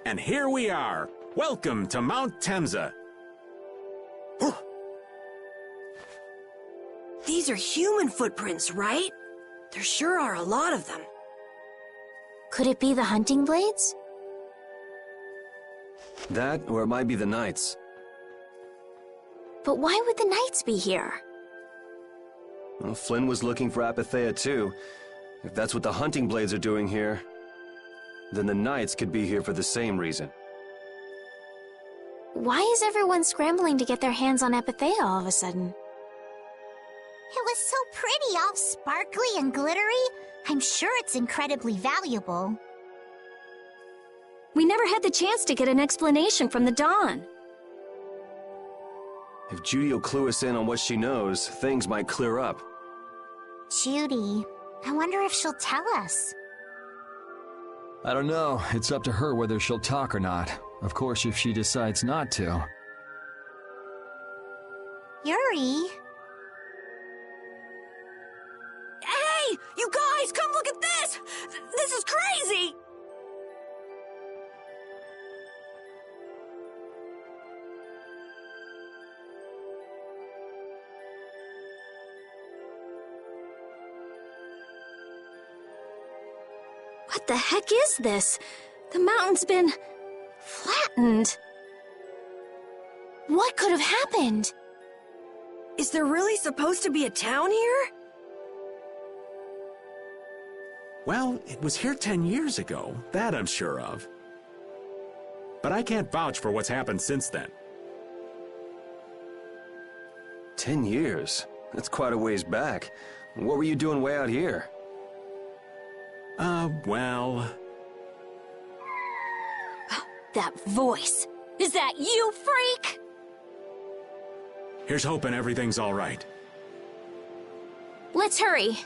And here we are. Welcome to Mount Temza. These are human footprints, right? There sure are a lot of them. Could it be the hunting blades? That, or it might be the Knights. But why would the Knights be here? Well, Flynn was looking for Apatheia too. If that's what the hunting blades are doing here, then the Knights could be here for the same reason. Why is everyone scrambling to get their hands on Apatheia all of a sudden? It was so pretty, all sparkly and glittery. I'm sure it's incredibly valuable. We never had the chance to get an explanation from the Dawn. If Judy will clue us in on what she knows, things might clear up. Judy, I wonder if she'll tell us. I don't know. It's up to her whether she'll talk or not. Of course, if she decides not to. Yuri? Hey! You guys, come look at this! This is crazy! What the heck is this? The mountain's been flattened. What could have happened? Is there really supposed to be a town here? Well, it was here 10 years ago. That I'm sure of. But I can't vouch for what's happened since then. 10 years? That's quite a ways back. What were you doing way out here? Well... That voice! Is that you, freak? Here's hoping everything's all right. Let's hurry.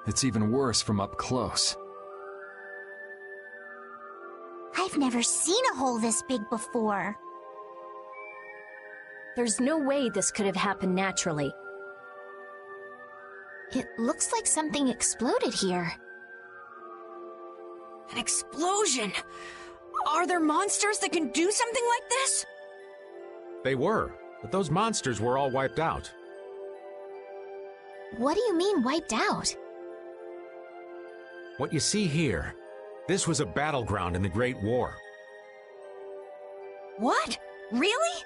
It's even worse from up close. I've never seen a hole this big before. There's no way this could have happened naturally. It looks like something exploded here. An explosion! Are there monsters that can do something like this? They were, but those monsters were all wiped out. What do you mean, wiped out? What you see here, this was a battleground in the Great War. What? Really?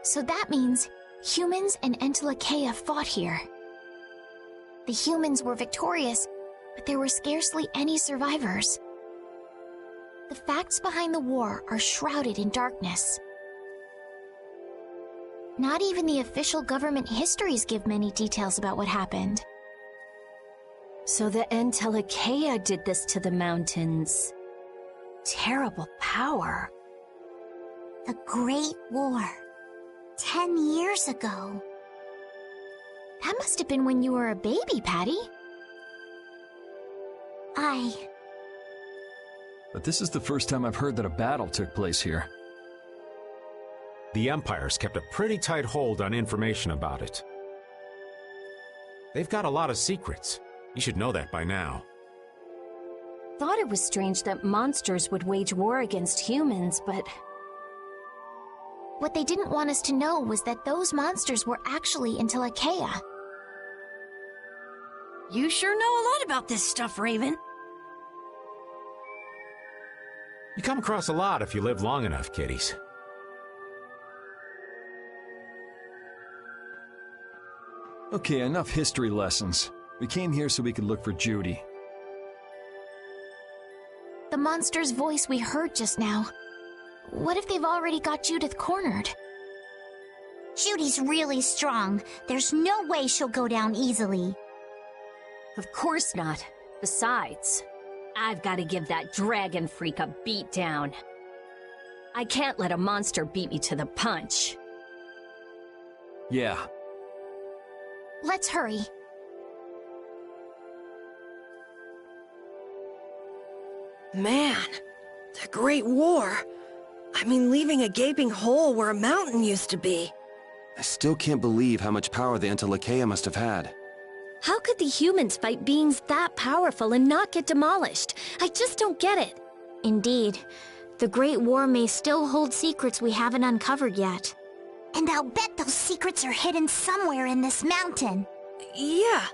So that means humans and Entelekea fought here. The humans were victorious, but there were scarcely any survivors. The facts behind the war are shrouded in darkness. Not even the official government histories give many details about what happened. So the Entelekea did this to the mountains. Terrible power. The Great War. 10 years ago. That must have been when you were a baby, Patty. But this is the first time I've heard that a battle took place here. The Empire's kept a pretty tight hold on information about it. They've got a lot of secrets. You should know that by now. Thought it was strange that monsters would wage war against humans, but... What they didn't want us to know was that those monsters were actually Entelekea. You sure know a lot about this stuff, Raven. You come across a lot if you live long enough, kiddies. Okay, enough history lessons. We came here so we could look for Judy. The monster's voice we heard just now. What if they've already got Judith cornered? Judy's really strong. There's no way she'll go down easily. Of course not. Besides, I've got to give that dragon freak a beatdown. I can't let a monster beat me to the punch. Yeah. Let's hurry. Man, the Great War. I mean, leaving a gaping hole where a mountain used to be. I still can't believe how much power the Entelekea must have had. How could the humans fight beings that powerful and not get demolished? I just don't get it. Indeed. The Great War may still hold secrets we haven't uncovered yet. And I'll bet those secrets are hidden somewhere in this mountain. Yeah,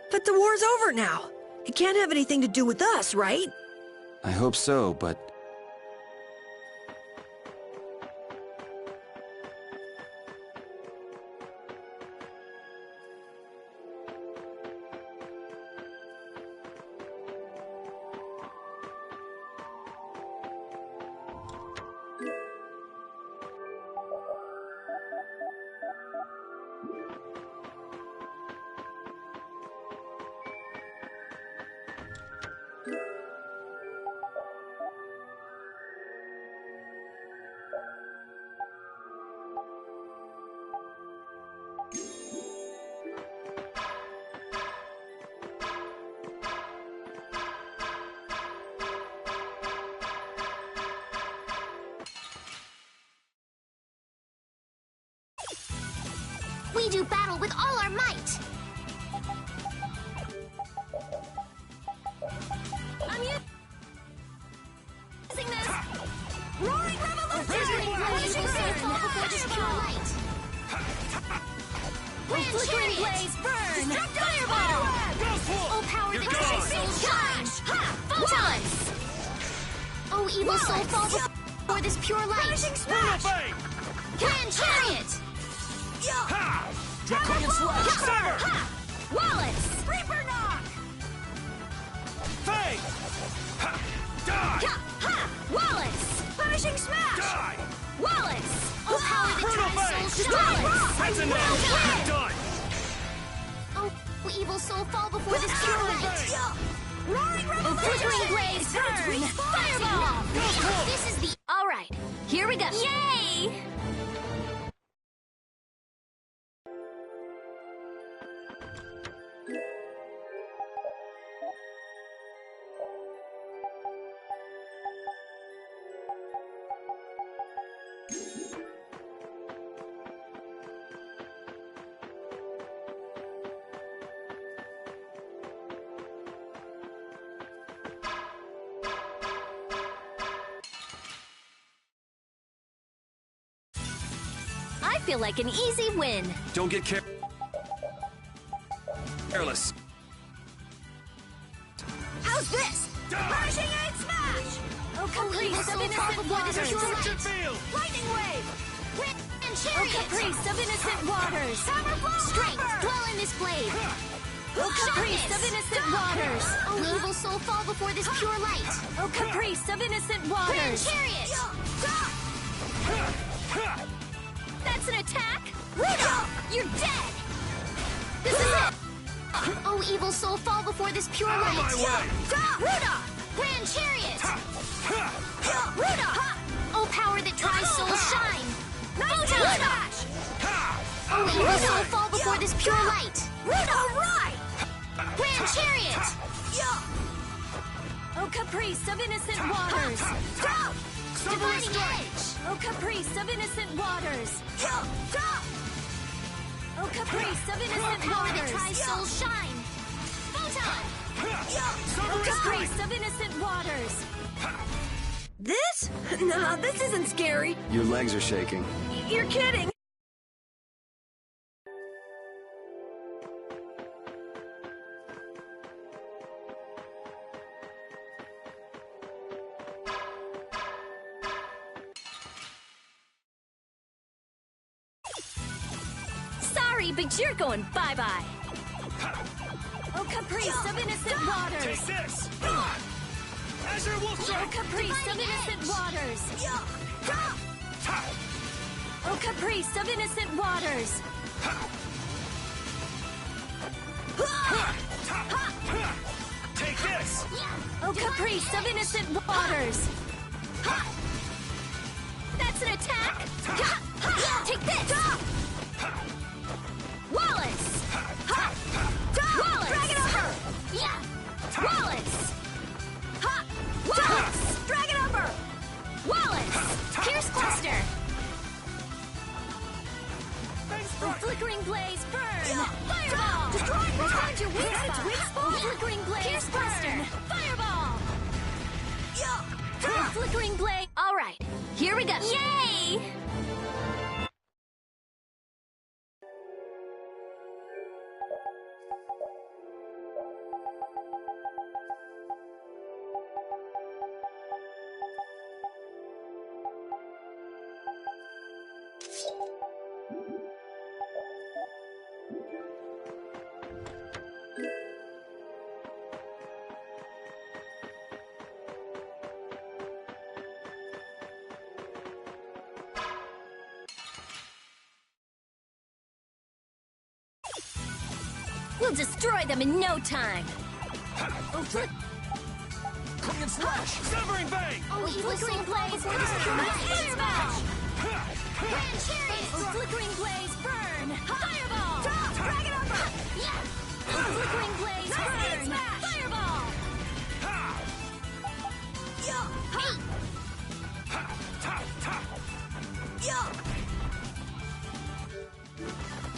but the war's over now. It can't have anything to do with us, right? I hope so, but... We do battle with all our might! I'm using this! Roaring Revolution! Flickering blaze, burn! Fireball! Oh, power that tries soul shine! Ha! Photons! Oh, evil soul, fall before this pure light! Finishing smash! Grand chariot! Ha! Draconian slash! Sever! Ha! Wallace! Reaper knock! Fang! Ha! Die! Ha! Ha! Wallace! Finishing smash! Die! Wallace! Oh, power that Brutal tries Fang! soul shine! That's enough! You're done! Oh, evil soul, fall before this pure light! Roaring Oh, Revolution! flickering blaze, burn! Fireball! This is the... All right, here we go. Yay! I feel like an easy win. Don't get careless. How's this? Finishing aid smash! Oh, caprice evil of soul, fall innocent before this waters. pure Search and light! feel! Lightning wave! Grand Oh, chariot! caprice of innocent waters. Strength, dwell in this blade! Oh, caprice of innocent waters. Oh, evil soul, fall before this pure light! Oh, caprice of innocent Grand waters. chariot! That's an attack? Rudolph, you're dead. This is it. Oh, evil soul, fall before this pure light! My way! Rudolph! Grand chariot! Rudolph! Oh, power that tries soul shine! Photon Smash! Oh, evil soul, fall before this pure light! All right! Grand chariot! Oh, caprice of innocent waters. Dividing edge! Oh, caprice of innocent waters. Oh, caprice of Oh, innocent power that waters. tries soul shine! Photon! Oh, caprice of innocent waters. This? Nah, this isn't scary. Your legs are shaking. You're kidding. Sorry, but you're going bye-bye. Oh, caprice of innocent waters. Take this! Azure Wolf Oh, Strike! caprice of innocent waters. Ha! Oh, caprice of innocent waters. Take this! Oh, caprice of innocent waters. That's an attack. Take this. Flickering blade. All right, here we go. Yay! We'll destroy them in no time. Oh, flip. Clean slash! Severing bang! Oh, flickering blaze, fireball! Grand chariot! Oh, flickering blaze, burn! Fireball! Dragon over! Yeah! Oh, flickering blaze, burn! Fireball!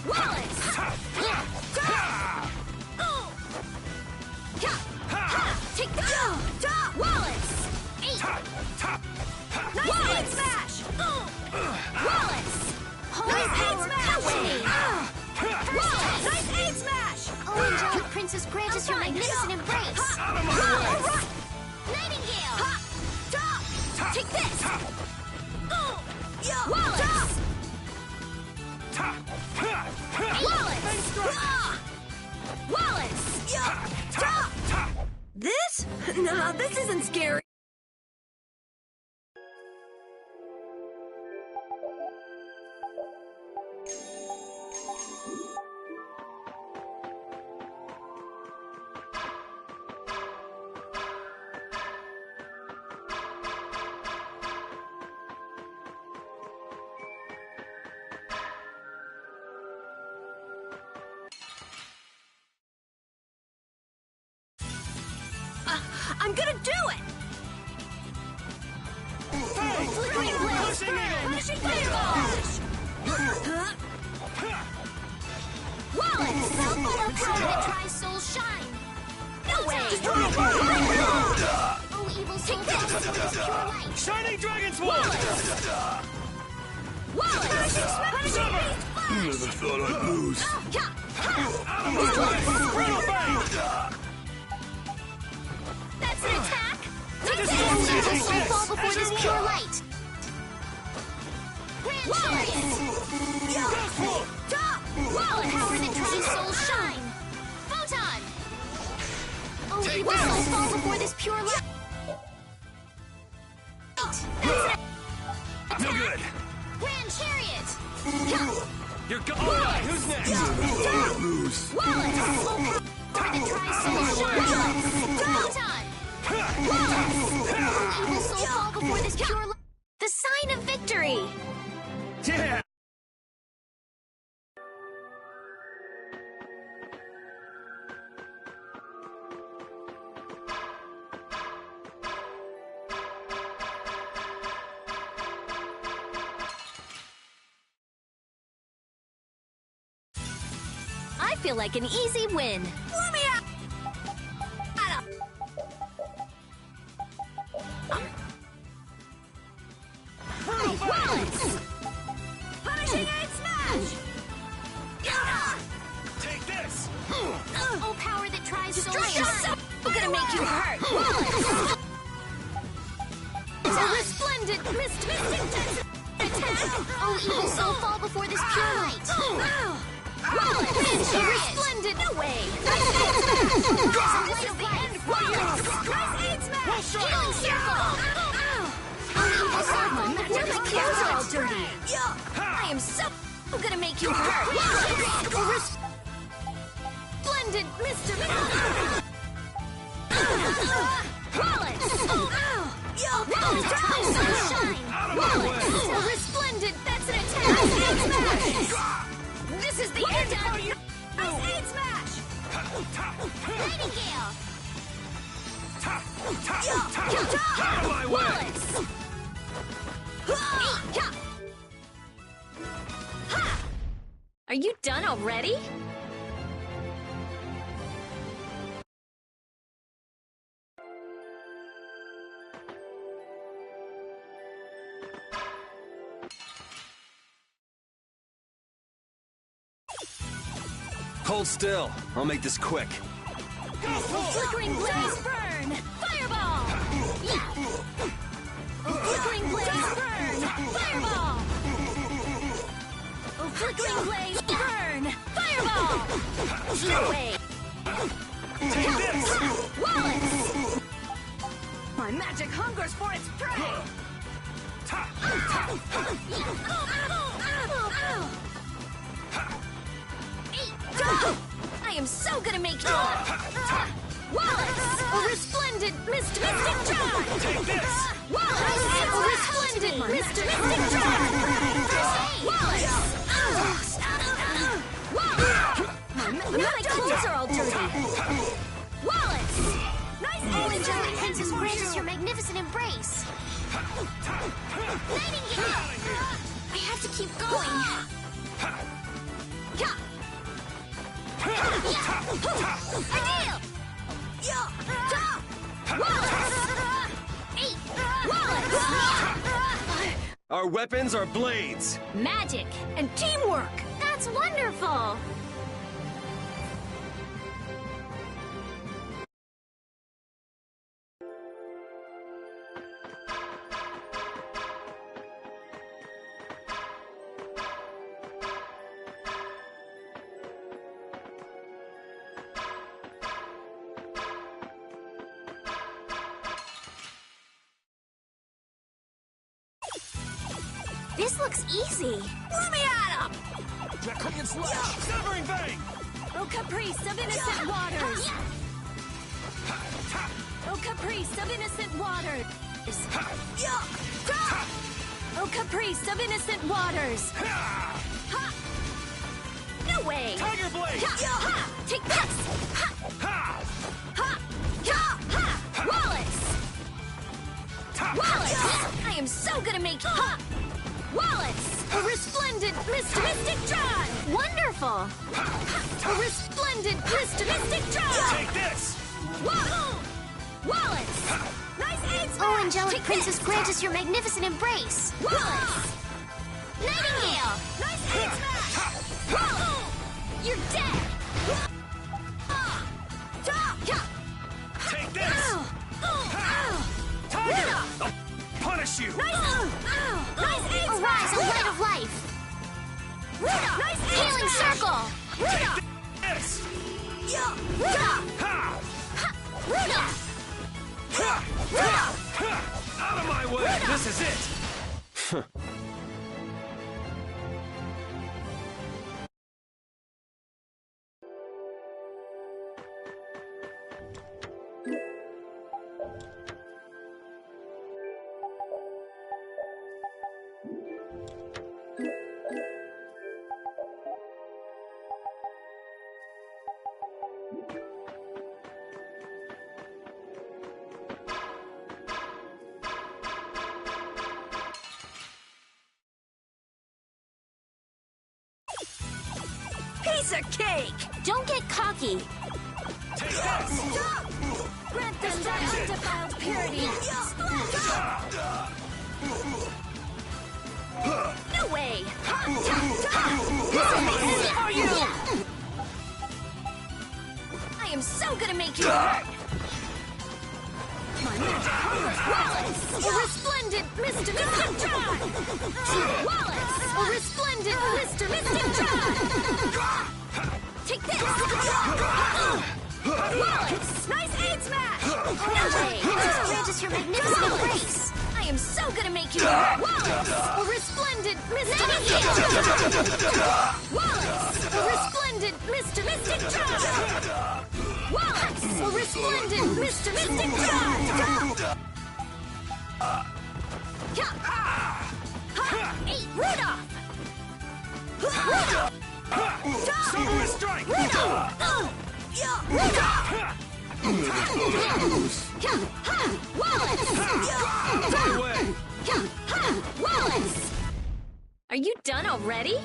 Wallace! Take that! Wallace! Eight! Wallace! Smash! Wallace! Holy power away! Wallace! Nice aid smash! Oh, angelic princess, grant us your magnificent embrace. Out of my way! Nightingale! Take this! Wallace! Wallace! Wallace! This? Nah, this isn't scary. I'm gonna do it! Flickering blade! Pushing in! Punishing fireball! Wallace! Oh, power that tries souls shine. No way! Oh, evil soul, fall before this pure light. Shining dragon sword! Wallace! Punishing beast flash! Never thought I'd lose. Out of my way! Brutal bang! That's an attack! Oh, evil soul, fall before this pure light. Grand chariot! Oh, power that tries souls shine. Photon! Oh, evil soul, fall before this pure light. No good! Grand chariot! You're go- Alright, who's next? Lose. Wallace! Power that tries souls shine. Photon! Oh, evil soul, fall before this pure light. The sign of victory! Yeah! I feel like an easy win. Let me out! Wallace! Punishing aid smash! Take this! Oh, power that tries souls Destroy shine. yourself! I'm gonna make you hurt! Wallace! A resplendent mystic attack! Oh, evil soul, fall before this pure light. Wallace! A resplendent... No way! Light of life. Wallace! Nice aid smash! Healing circle! Oh, evil soul, fall before Now this my pure clothes are all light. dirty! I am so gonna make you hurt! Wallace! A resplendent Mr. Wallace! Wallace! Tries to shine! Wallace! A resplendent... That's an attack! This is the end of you! Nice aid smash! Nightingale. Out of my way! Wallace! Are you done already? Hold still. I'll make this quick. Flickering blaze burn! Fireball! Yeah! Flickering blaze burn! Fireball! Flickering blaze burn! Fireball! No way! Take this! Wallace! My magic hungers for its prey! I am so gonna make you Wallace! A resplendent mystic tron! Take this! Wallace! A resplendent mystic tron! Wallace! My clothes are all dirty! Wallace! Nice Oh, angelic princess grant us your magnificent embrace. Nightingale! I have to keep going. Ideal! Wallace! Our weapons are blades. Magic and teamwork! That's wonderful. This looks easy. Let me at him! Draconian slash! Severing Bang! Oh, caprice of innocent waters! Oh, caprice of innocent waters! Oh, caprice of innocent waters! Ha! No way! Tiger Blade! Ha! Take this! Ha! Ha! Ha! Ha! Wallace! Wallace! I am so gonna make you... Ha! Wallace! A resplendent mystic tron! Wonderful. A resplendent mystic tron! Take this! Wallace! Nice aid smash! Oh, angelic Take princess this! grant us your magnificent embrace. Wallace! Nightingale! Nice aid smash! Wallace! You're dead! Take this! Tiger! I'll punish you! Nice aid Arise, smash! O light of life. Nice aid Healing smash! circle. Take this! Ha! Out of my way! This is it! Piece of cake! Don't get cocky. Take this! Grant them thy undefiled purity! No way! Are you? I am so gonna make you hurt! My magic Wallace! A resplendent mystic tron! Wallace! A resplendent mystic tron! Take this! Wallace! Nice aid smash! No way. Princess grant us your magnificent embrace. I am so gonna make you hurt! Wallace! A resplendent mystic tron! Wallace! A resplendent mystic tron! Wallace! A resplendent mystic tron! Hey, Rudolph! Silver strike! My way! Wallace! Are you done already?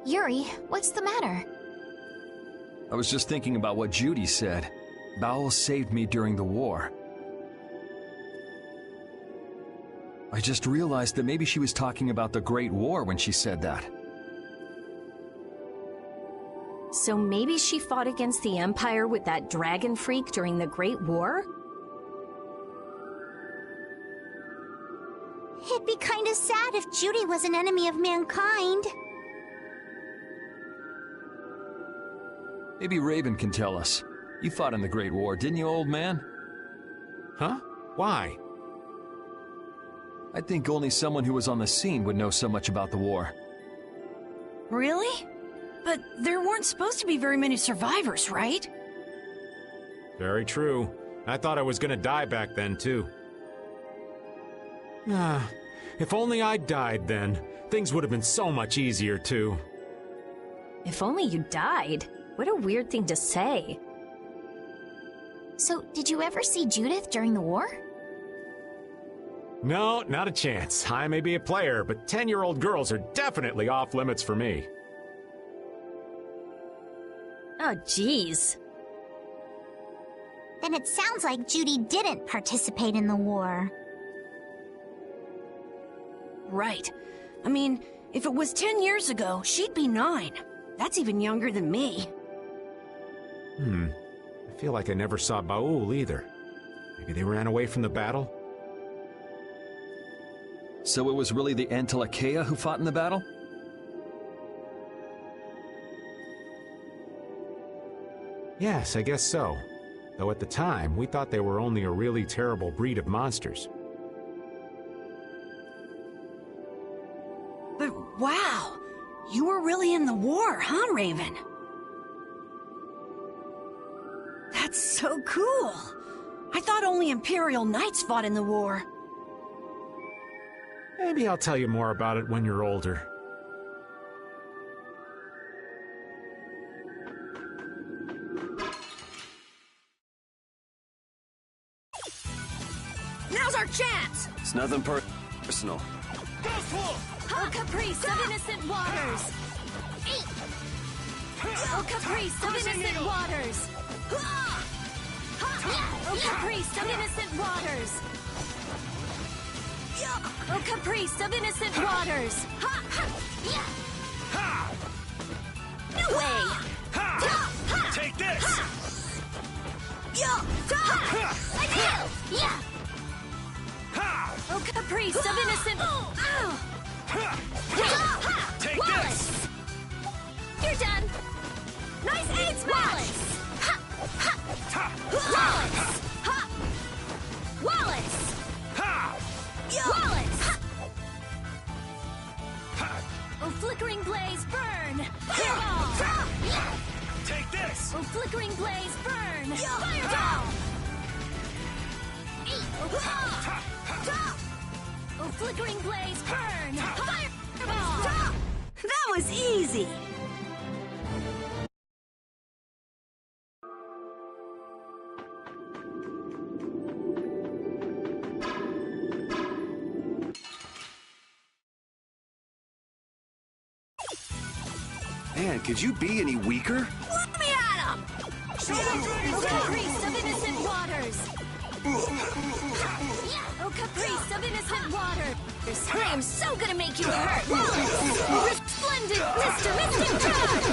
Yuri, what's the matter? I was just thinking about what Judy said. Bowel saved me during the war. I just realized that maybe she was talking about the Great War when she said that. So maybe she fought against the Empire with that dragon freak during the Great War? It'd be kind of sad if Judy was an enemy of mankind. Maybe Raven can tell us. You fought in the Great War, didn't you, old man? Huh? Why? I think only someone who was on the scene would know so much about the war. Really? But there weren't supposed to be very many survivors, right? Very true. I thought I was gonna die back then, too. If only I'd died then, things would have been so much easier, too. If only you died. What a weird thing to say. So, did you ever see Judith during the war? No, not a chance. I may be a player, but 10-year-old girls are definitely off limits for me. Oh, jeez. Then it sounds like Judy didn't participate in the war. Right. I mean, if it was 10 years ago, she'd be 9. That's even younger than me. I feel like I never saw Baul either. Maybe they ran away from the battle? So it was really the Antilochea who fought in the battle? Yes, I guess so. Though at the time, we thought they were only a really terrible breed of monsters. But wow, you were really in the war, huh, Raven? That's so cool. I thought only Imperial Knights fought in the war. Maybe I'll tell you more about it when you're older. Now's our chance! It's nothing personal. Oh, caprice of innocent waters! Oh, caprice of innocent waters! Oh, caprice of innocent waters! Oh, caprice of innocent waters! No way! Take this! I do! Yeah! Oh, caprice of innocent... Take Wallace! this! You're done! Nice aid smash! Wallace! Wallace! Wallace! Oh, flickering blaze, burn! Fireball! Take this! Oh, flickering blaze, burn! Fireball! Oh, flickering blaze, burn! Fireball! That was easy! Man, could you be any weaker? Let me at him! Oh, caprice of innocent waters! Oh, caprice of innocent waters! I am so gonna make you hurt! Oh, resplendent Mr. Mystic Drive!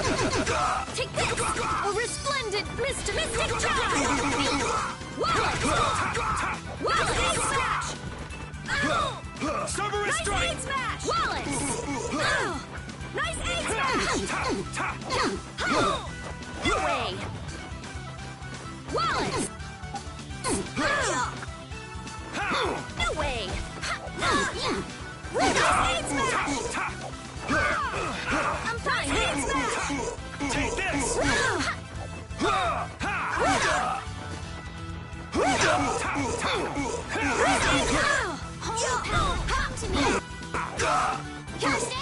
Take this! Oh, resplendent Mr. Mystic Drive! Wallace! Wallace! Smash! Cerberus Nice strike! aid smash! Wallace! Oh, nice aid smash! No way! Wallace! No way! Nice aid smash! I'm fine! Aid smash! Take this! Hop to me! Cast aid!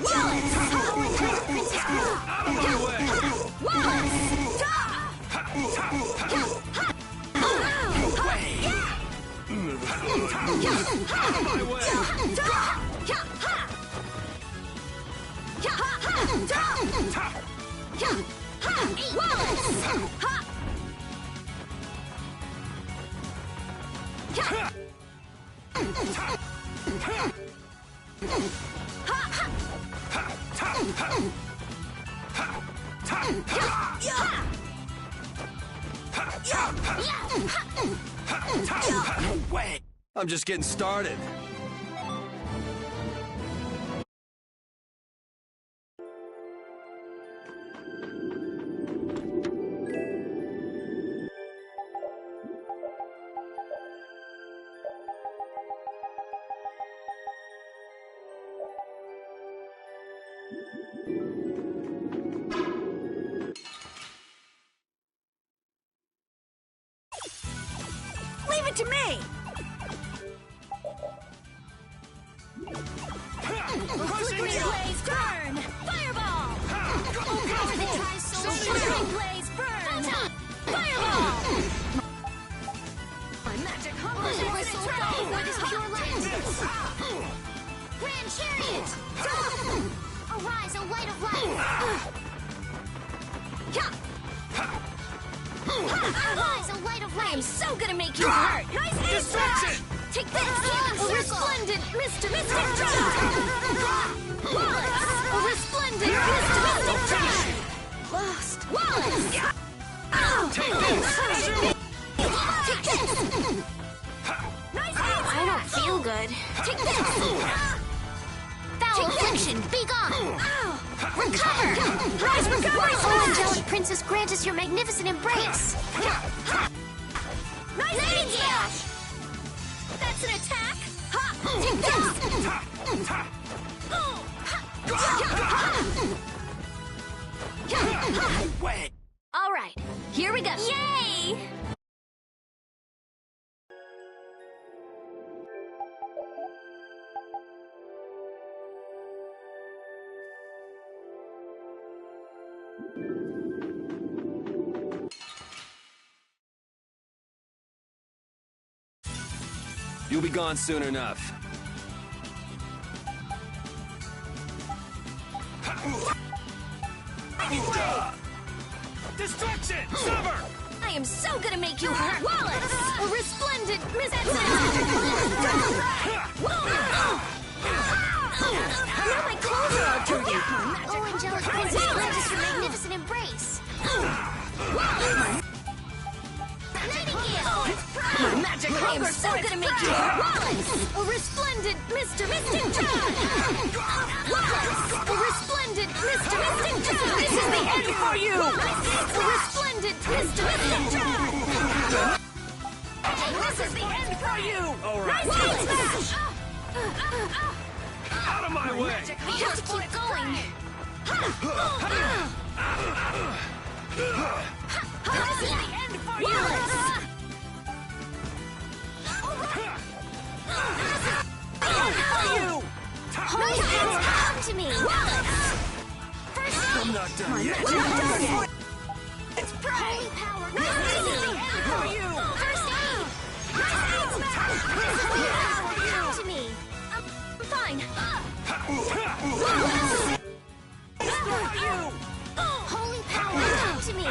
Wallace! Out of my way! Wallace! Out of my way! Wallace! No way! I'm just getting started. Leave it to me! Flickering blaze burn! Fireball! Power that tries so flickering blaze burn! Fireball! My magic hunger is What is pure light? Grand chariot! Arise, a light of light! Arise, a light of I am light! so gonna make you hurt! Nice Distraction! Take this! Healing A circle. resplendent Mr. Mystic Drive! Wallace! A resplendent Mr. Mystic Drive! Lost. Wallace! Take this! Take this! Nice I don't feel good. Take this! Foul affliction, be gone! Recover! Rise, recovery! Oh, angelic princess, grant us your magnificent embrace! Nightingale! That's an attack! Take this! No way! All right, here we go. Yay! You'll be gone soon enough. Distraction! Sever! I am so gonna make you hurt! Wallace! A resplendent Mr. Now my clothes are all dirty! Oh, angelic princess, grant us your magnificent embrace! Nightingale! My magic I am so gonna make you hurt! Wallace! A resplendent Mr. Mystic Drive! Wallace! A resplendent Mr. Mystic Drive! This is the end for you! A resplendent Mr. Mystic Drive! This is the end for you! All right. Nice smash! Out of my way! We have to keep going! This is the end for you! Holy hands, come to me! First I'm not done yet. It's prey! holy power, This come is to the me! end for you! First aid! Holy Power, come to me! I'm fine! Holy power, come to me!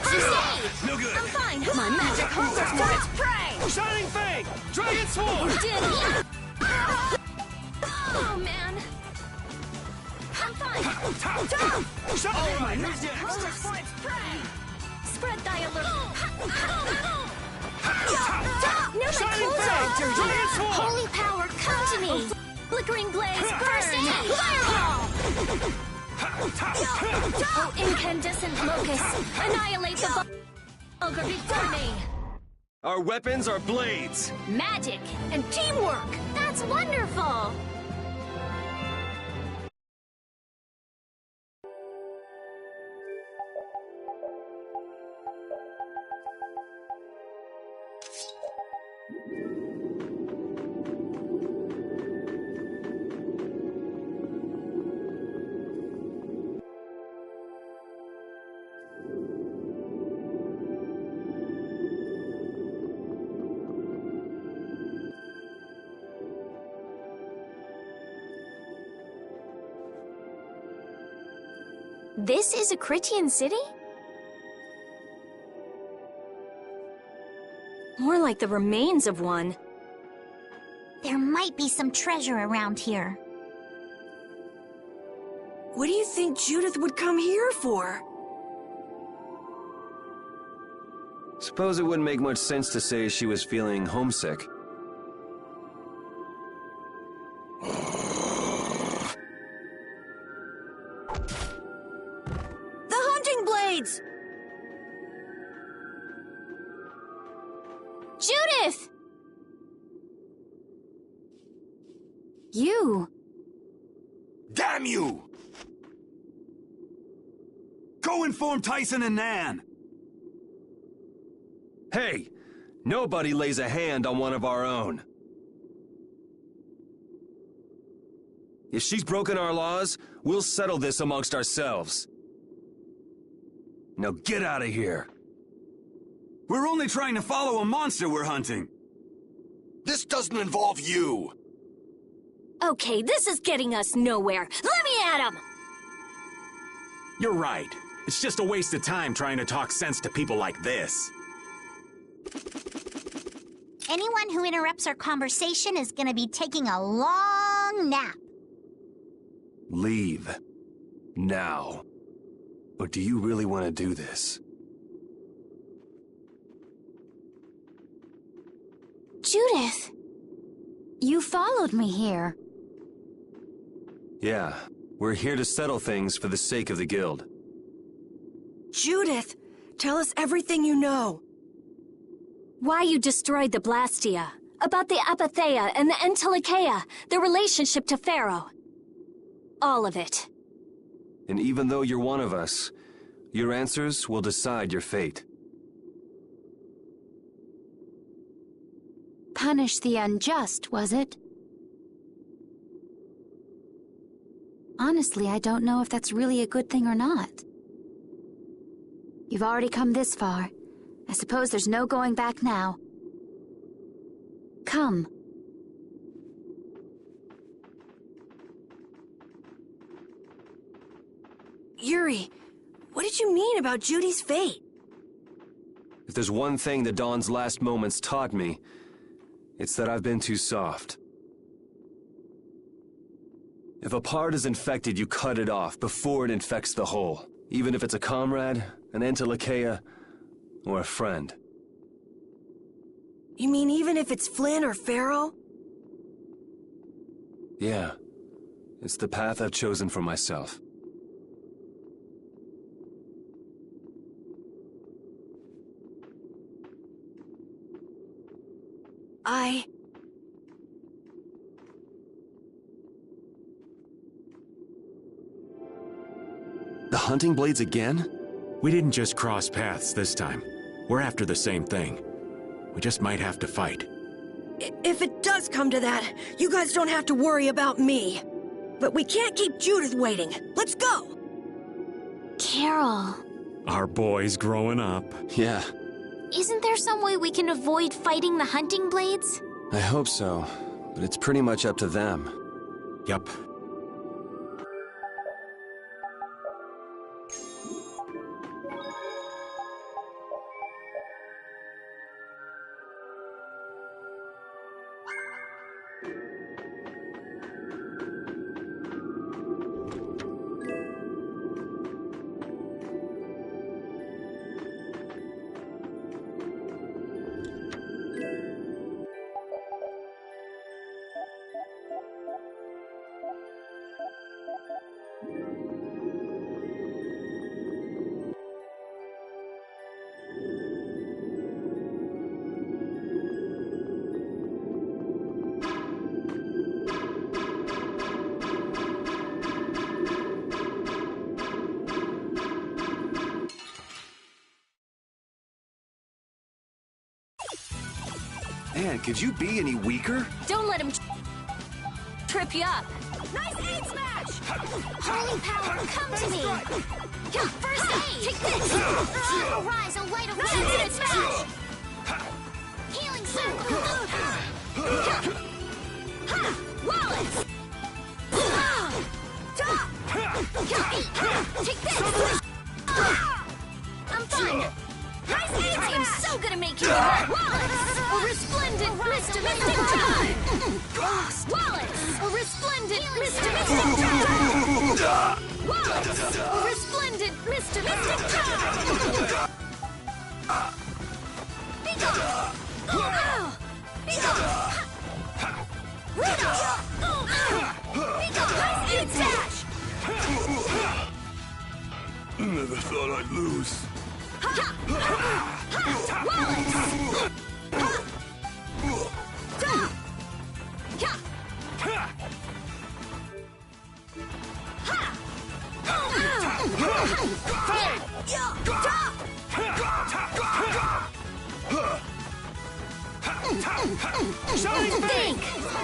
First aid! No good. I'm fine! My magic hungers for its prey! Shining Fang! Dragon Sword! Did it! Oh, man! I'm fine! All right, who's Magic next? hungers for its prey! Spread thy alert! Now my Shining clothes are all Fang! dirty! Dragon Sword! Holy power, come to me! Flickering blaze First burn! aid! Fireball! Oh, incandescent locust! Annihilate the vulgar before me! Our weapons are blades. Magic and teamwork! That's wonderful! This is a Critian city? More like the remains of one. There might be some treasure around here. What do you think Judith would come here for? Suppose it wouldn't make much sense to say she was feeling homesick. The hunting blades! Judith! You! Damn you! Go inform Tyson and Nan! Hey! Nobody lays a hand on one of our own. If she's broken our laws, we'll settle this amongst ourselves. Now get out of here. We're only trying to follow a monster we're hunting. This doesn't involve you. Okay, this is getting us nowhere. Let me at him! You're right. It's just a waste of time trying to talk sense to people like this. Anyone who interrupts our conversation is gonna be taking a long nap. Leave. Now. Or do you really want to do this? Judith! You followed me here. Yeah, we're here to settle things for the sake of the guild. Judith, tell us everything you know. Why you destroyed the Blastia, about the Apatheia and the Entelikeia, their relationship to Pharaoh. All of it. And even though you're one of us, your answers will decide your fate. Punish the unjust, was it? Honestly, I don't know if that's really a good thing or not. You've already come this far. I suppose there's no going back now. Come. Yuri, what did you mean about Judy's fate? If there's one thing the Dawn's last moments taught me, it's that I've been too soft. If a part is infected, you cut it off before it infects the whole. Even if it's a comrade, an Entelikeia, or a friend. You mean even if it's Flynn or Pharaoh? Yeah. It's the path I've chosen for myself. The hunting blades again? We didn't just cross paths this time. We're after the same thing. We just might have to fight. If it does come to that, you guys don't have to worry about me. But we can't keep Judith waiting. Let's go! Carol. Our boy's growing up. Yeah, Isn't there some way we can avoid fighting the hunting blades? I hope so. But it's pretty much up to them. Yup. Man, could you be any weaker? Don't let him trip you up. Nice aid smash! Holy power, come to me! Yeah, first aid! Take this! Arise, a light of Nice aid smash! Healing circle! Wallace! Take this! I'm fine! Nice aid! I am so gonna make you hurt! Wallace! resplendent mist of mystic time! Wallace! A resplendent mist of mystic time! Wallace! A resplendent mist of mystic time! Be gone! Ow! Be gone! Rudolph! Be gone! Nice aid dash! Never thought I'd lose.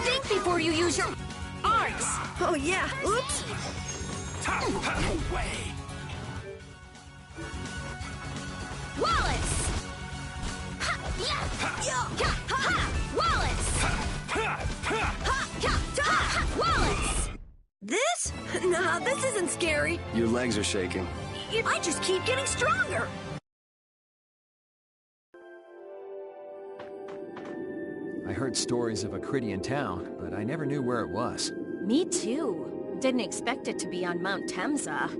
Think before you use your arts! Oh yeah, oops! No way! Wallace! Wallace! This? Nah, this isn't scary. Your legs are shaking. I just keep getting stronger. I heard stories of a Cridian town, but I never knew where it was. Me too. Didn't expect it to be on Mount Temza.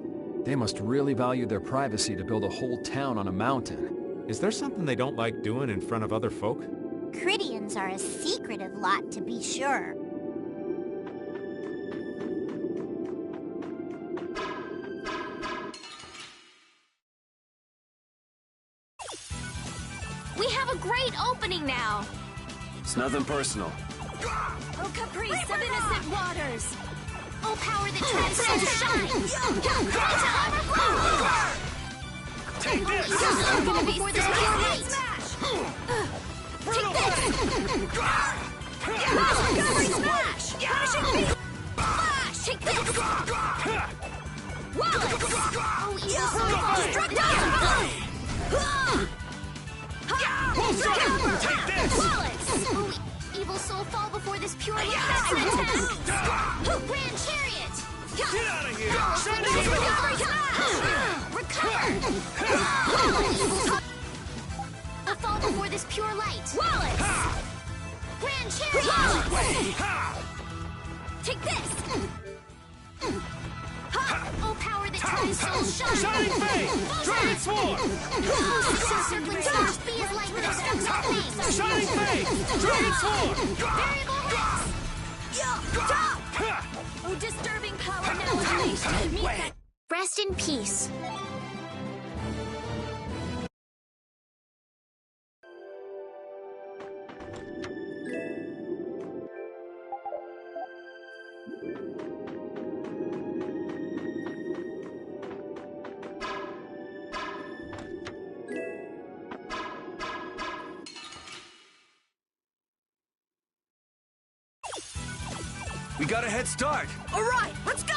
They must really value their privacy to build a whole town on a mountain. Is there something they don't like doing in front of other folk? Cridians are a secretive lot, to be sure. We have a great opening now! It's nothing personal. Oh, caprice of innocent waters! Oh, power that transcends shine! Take this! I'm gonna be for this pure light! Take this! Smash! Flash! Take this! Wallace! Oh, evil soul! Take this! Wallace! Oh, evil soul fall before this pure light! That's an attack! Grand chariot! Get out of here! Recover! Fall before this pure light! Wallace! Grand chariot! Take this! Oh, power that turns soul shine! Shining Fate! Dragon Sword! Circling stars, be as light with obstructs all things! Shining Fate! Dragon Sword! Variable rest! Oh, disturbing power now unleashed! Meet that Rest in peace. We got a head start. All right, let's go!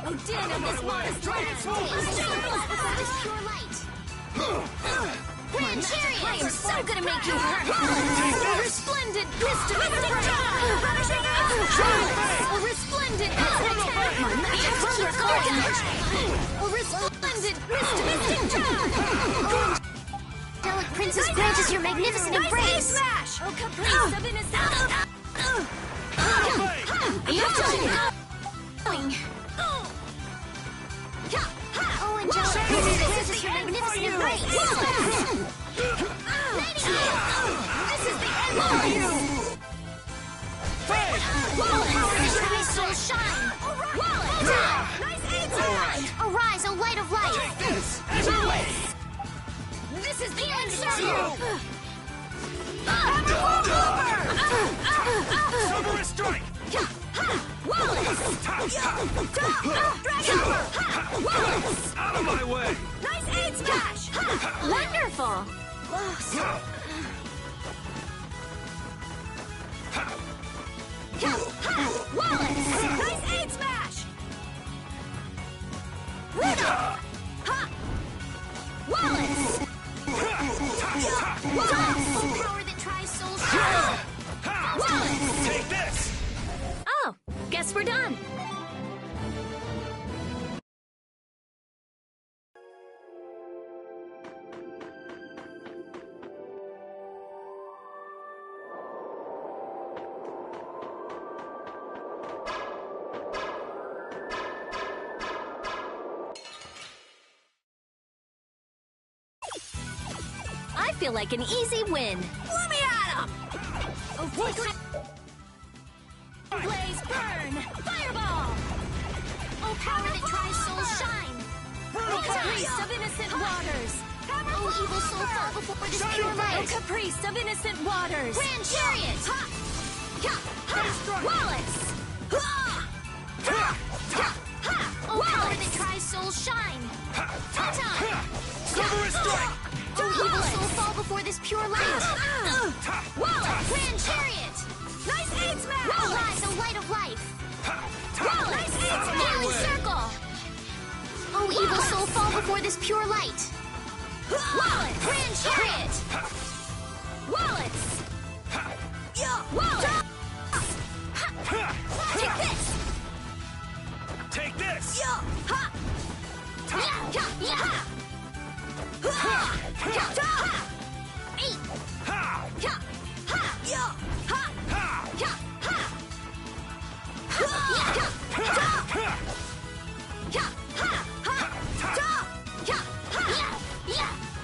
Oh, din of this modest land! This pure light! Grand chariot! I am so gonna make you hurt! A resplendent mist of mystic time! A resplendent mystic time! A resplendent mist of mystic time! Angelic Princess grant us your magnificent embrace. Smash! Oh, caprice of innocence! Enough time. Oh, Angelic Princess grant us your magnificent embrace. This is the end of you! Wallace! Soul shine! Wallace! Nice aid smash! Arise, O light of light. Wallace! This is the end circle! Silver strike! Wallace! Dragon! Wallace! Out of my way! Nice aid smash! Wonderful. Wallace! Nice aid smash! Rudolph! Wallace! Wallace! Power that tries soul shine! Wallace! Take this! Oh, guess we're done. I feel like an easy win. Let me at him! Oh, flickering blaze burn! Fireball! Oh, power that tries souls shine! Oh, caprice of innocent waters! Oh, evil soul fall before this pure Oh, light! caprice of innocent waters! Grand chariot! Wallace! Oh, power that tries souls shine! Silver strike! Oh, evil soul fall before this pure light! Wallace! Grand chariot! Nice aid smash! Arise, O light of life! Wallace! Daily circle! Oh, evil soul fall before this pure light! Wallace! Grand chariot! Wallace! Wallace! Take this! Take this!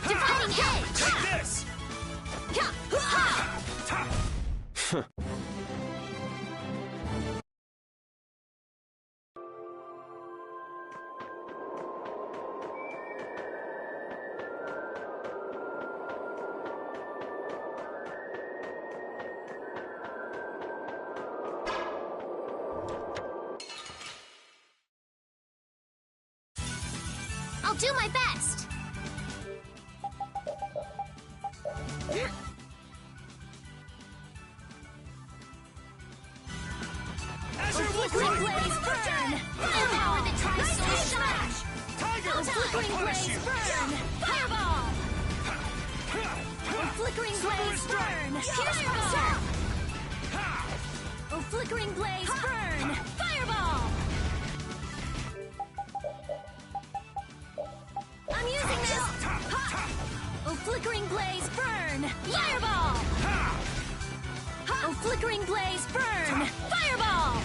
Dividing edge! Take this! I'll do my best! Azure Flickering strike! blaze burn! Oh, power that tries souls shine! Tiger! Oh, flickering Punish blaze you! burn! Fireball! Oh, flickering blaze burn! Fireball! Oh, flickering blaze burn! Fireball! I'm using this! Oh, flickering blaze burn! Fireball! Oh, flickering blaze burn! Fireball!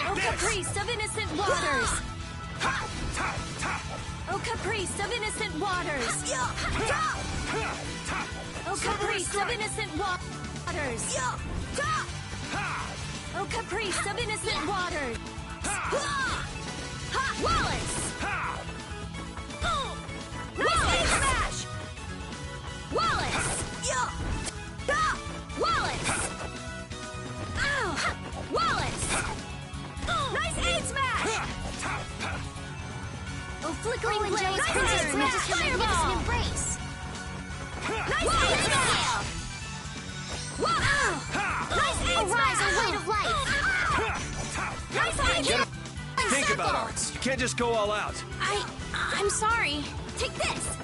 Oh, caprice of innocent waters! Oh, caprice of innocent waters! Oh, caprice of innocent waters! Oh, caprice of innocent waters! Wallace! Wallace! Smash! Wallace! Wallace! Ow! Wallace! Nice aid smash! Oh, flickering blaze Princess burn! Princess her magnificent Fireball! embrace! Nice aid smash! Nice aid Arise, O smash! light of life! Nice aid smash! Think about arts. You can't just go all out. I'm sorry. Take this!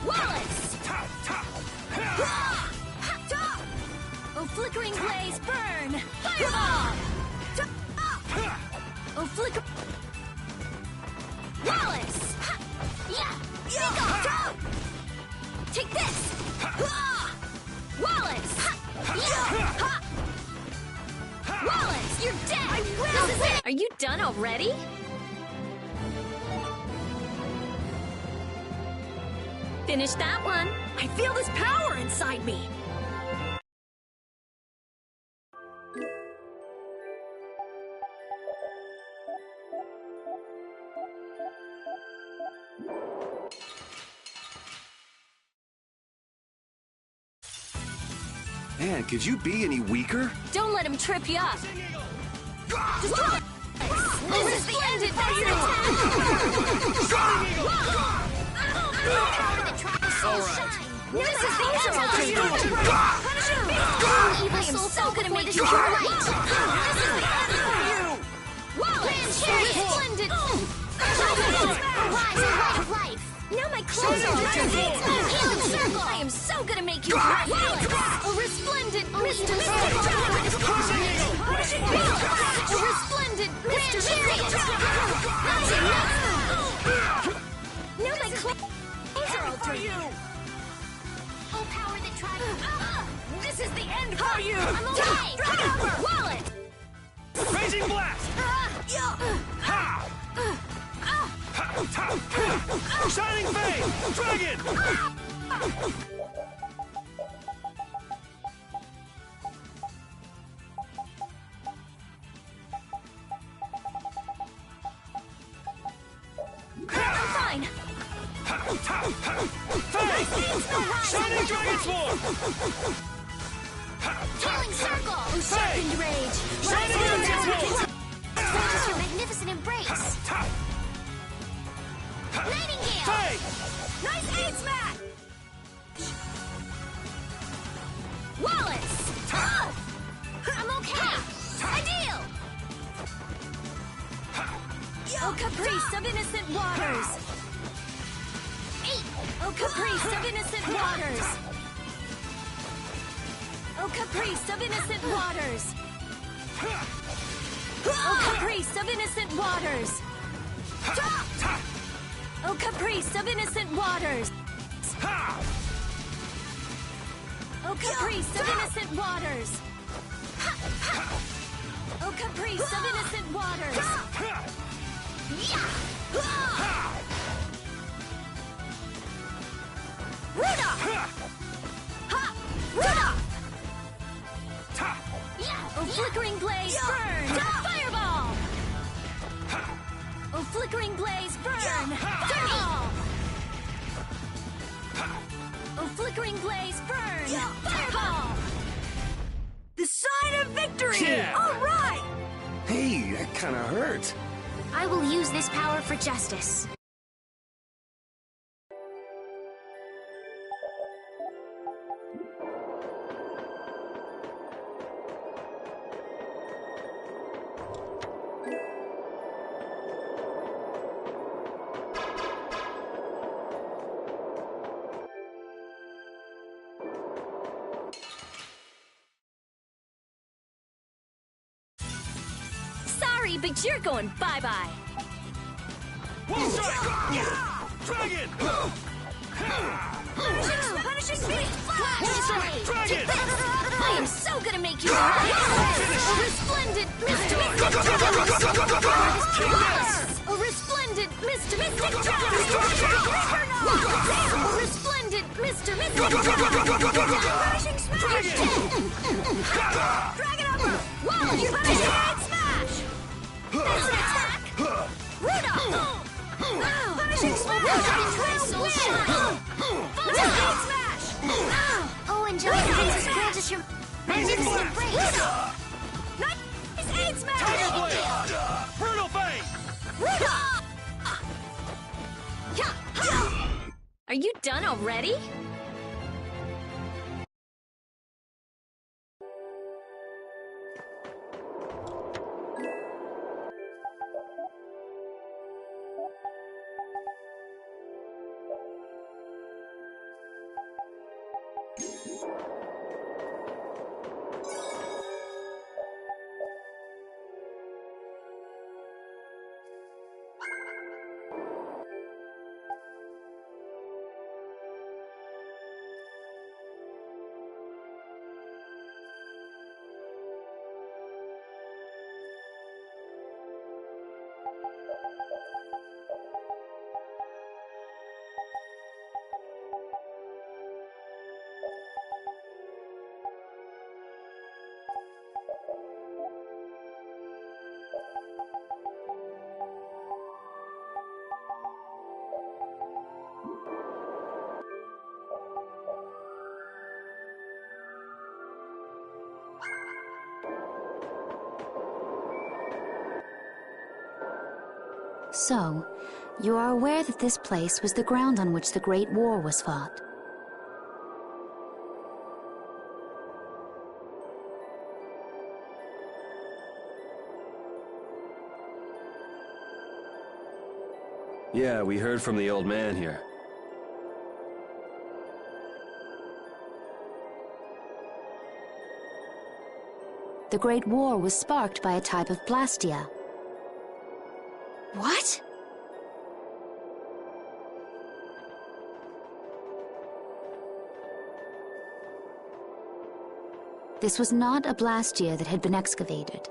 Wallace! Oh, flickering blaze burn! Fireball! Oh, flicker... Wallace! Take this! Wallace! Wallace, you're dead! This is it! Are you done already? Finish that one. I feel this power inside me! Man, could you be any weaker? Don't let him trip you up. Destroy! This is the end of All right. This is the end of Evil soul so good at making pure light. This is the end for you! Wallace! Splendid! Arise, O light of life. Now my clothes are ready! Healing circle! I am so gonna make you bright! A resplendent Mr. A resplendent Mr. Now my clothes are altered! Oh, power that tries. This is the end end for you! I'm okay! Dragon Wallet! Raging blast! Ha! Shining Fade! Dragon! I'm fine! Fade! Shining Dragon Swarm! Healing Circle! Fade! Rage! Shining Dragon Swarm! Focus your magnificent embrace! Nightingale! Fade! Nice aid smash! Wallace! I'm okay! Ideal! Oh, caprice of innocent waters! Oh, caprice of innocent waters! Oh, caprice of innocent waters! Oh, caprice of innocent waters! Oh, caprice of innocent waters! Oh, caprice of innocent waters! Oh, caprice of innocent waters! Oh, flickering blaze, burn! Fireball! Oh, flickering blaze, burn! Fireball! Oh, flickering blaze, burn! Fireball! The sign of victory! Yeah. All right! Hey, that kinda hurt. I will use this power for justice. Sorry, but you're going bye-bye. One strike! Dragon! Punishing speed! One strike! Dragon! I am so gonna make you a resplendent Mr. A resplendent Mr. Mystic A resplendent Mr. Punishing smash! Dragon Upper! Wow, you punishing head smash! That's an attack! Rudolph! Punishing smash! Soul shine! Punishing head smash! Oh, and Giant Princess grant us your magnificent embrace. Nice aid smash! Tiger Blade! Brutal Fade! Are you done already? So, you are aware that this place was the ground on which the Great War was fought. Yeah, we heard from the old man here. The Great War was sparked by a type of Blastia. What? This was not a Blastia that had been excavated.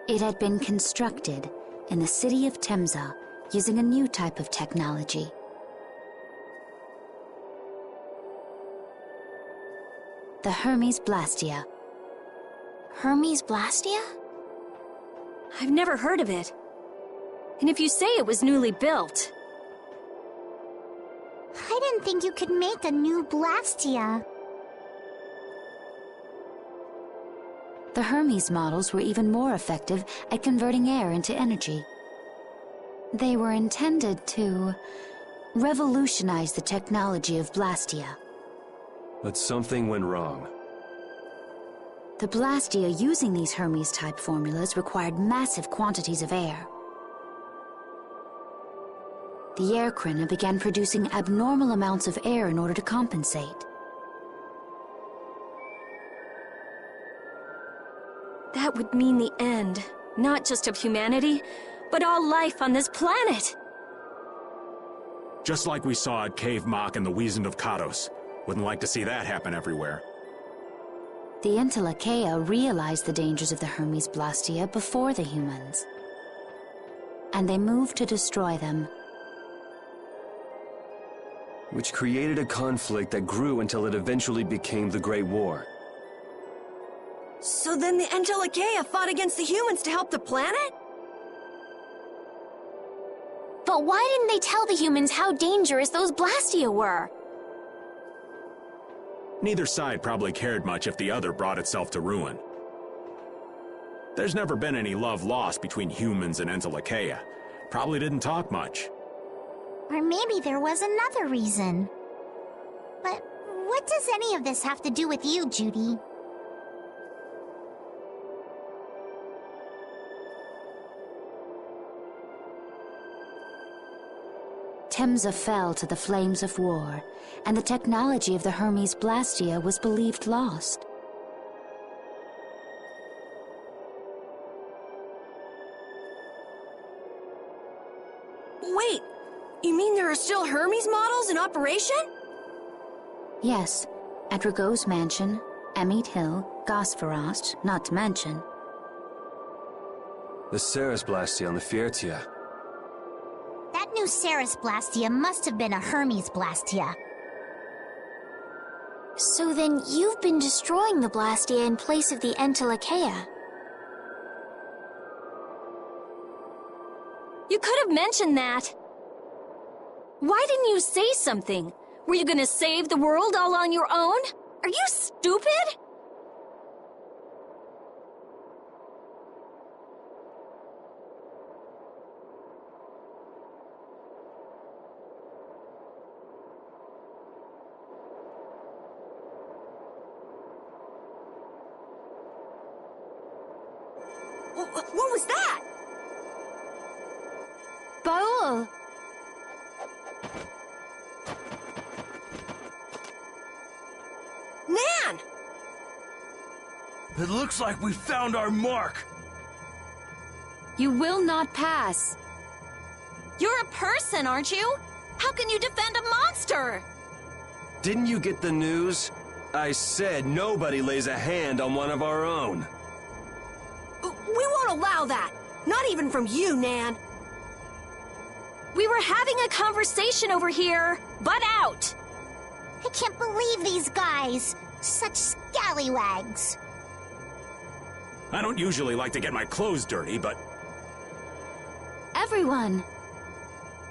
It had been constructed in the city of Temza using a new type of technology. The Hermes Blastia. Hermes Blastia? I've never heard of it. And if you say it was newly built... I didn't think you could make a new Blastia. The Hermes models were even more effective at converting air into energy. They were intended to revolutionize the technology of Blastia. But something went wrong. The Blastia using these Hermes-type formulas required massive quantities of air. The air Krina began producing abnormal amounts of air in order to compensate. That would mean the end, not just of humanity, but all life on this planet. Just like we saw at Cave Mach and the Wiesent of Kados. Wouldn't like to see that happen everywhere. The Entelekea realized the dangers of the Hermes Blastia before the humans, and they moved to destroy them. Which created a conflict that grew until it eventually became the Great War. So then the Entelekea fought against the humans to help the planet? But why didn't they tell the humans how dangerous those Blastia were? Neither side probably cared much if the other brought itself to ruin. There's never been any love lost between humans and Entelekea. Probably didn't talk much. Or maybe there was another reason. But what does any of this have to do with you, Judy? Temza fell to the flames of war, and the technology of the Hermes Blastia was believed lost. Wait, you mean there are still Hermes models in operation? Yes, at Rago's mansion, Emmett Hill, Gosferost, not to mention. The Ceres Blastia on the Fiertia. That new Ceres Blastia must have been a Hermes Blastia. So then you've been destroying the Blastia in place of the Entelekea. You could have mentioned that. Why didn't you say something? Were you gonna save the world all on your own? Are you stupid? What was that? Baul! Nan! It looks like we found our mark. You will not pass. You're a person, aren't you? How can you defend a monster? Didn't you get the news? I said nobody lays a hand on one of our own. We won't allow that. Not even from you, Nan. We were having a conversation over here. Butt out! I can't believe these guys. Such scallywags. I don't usually like to get my clothes dirty, but... Everyone!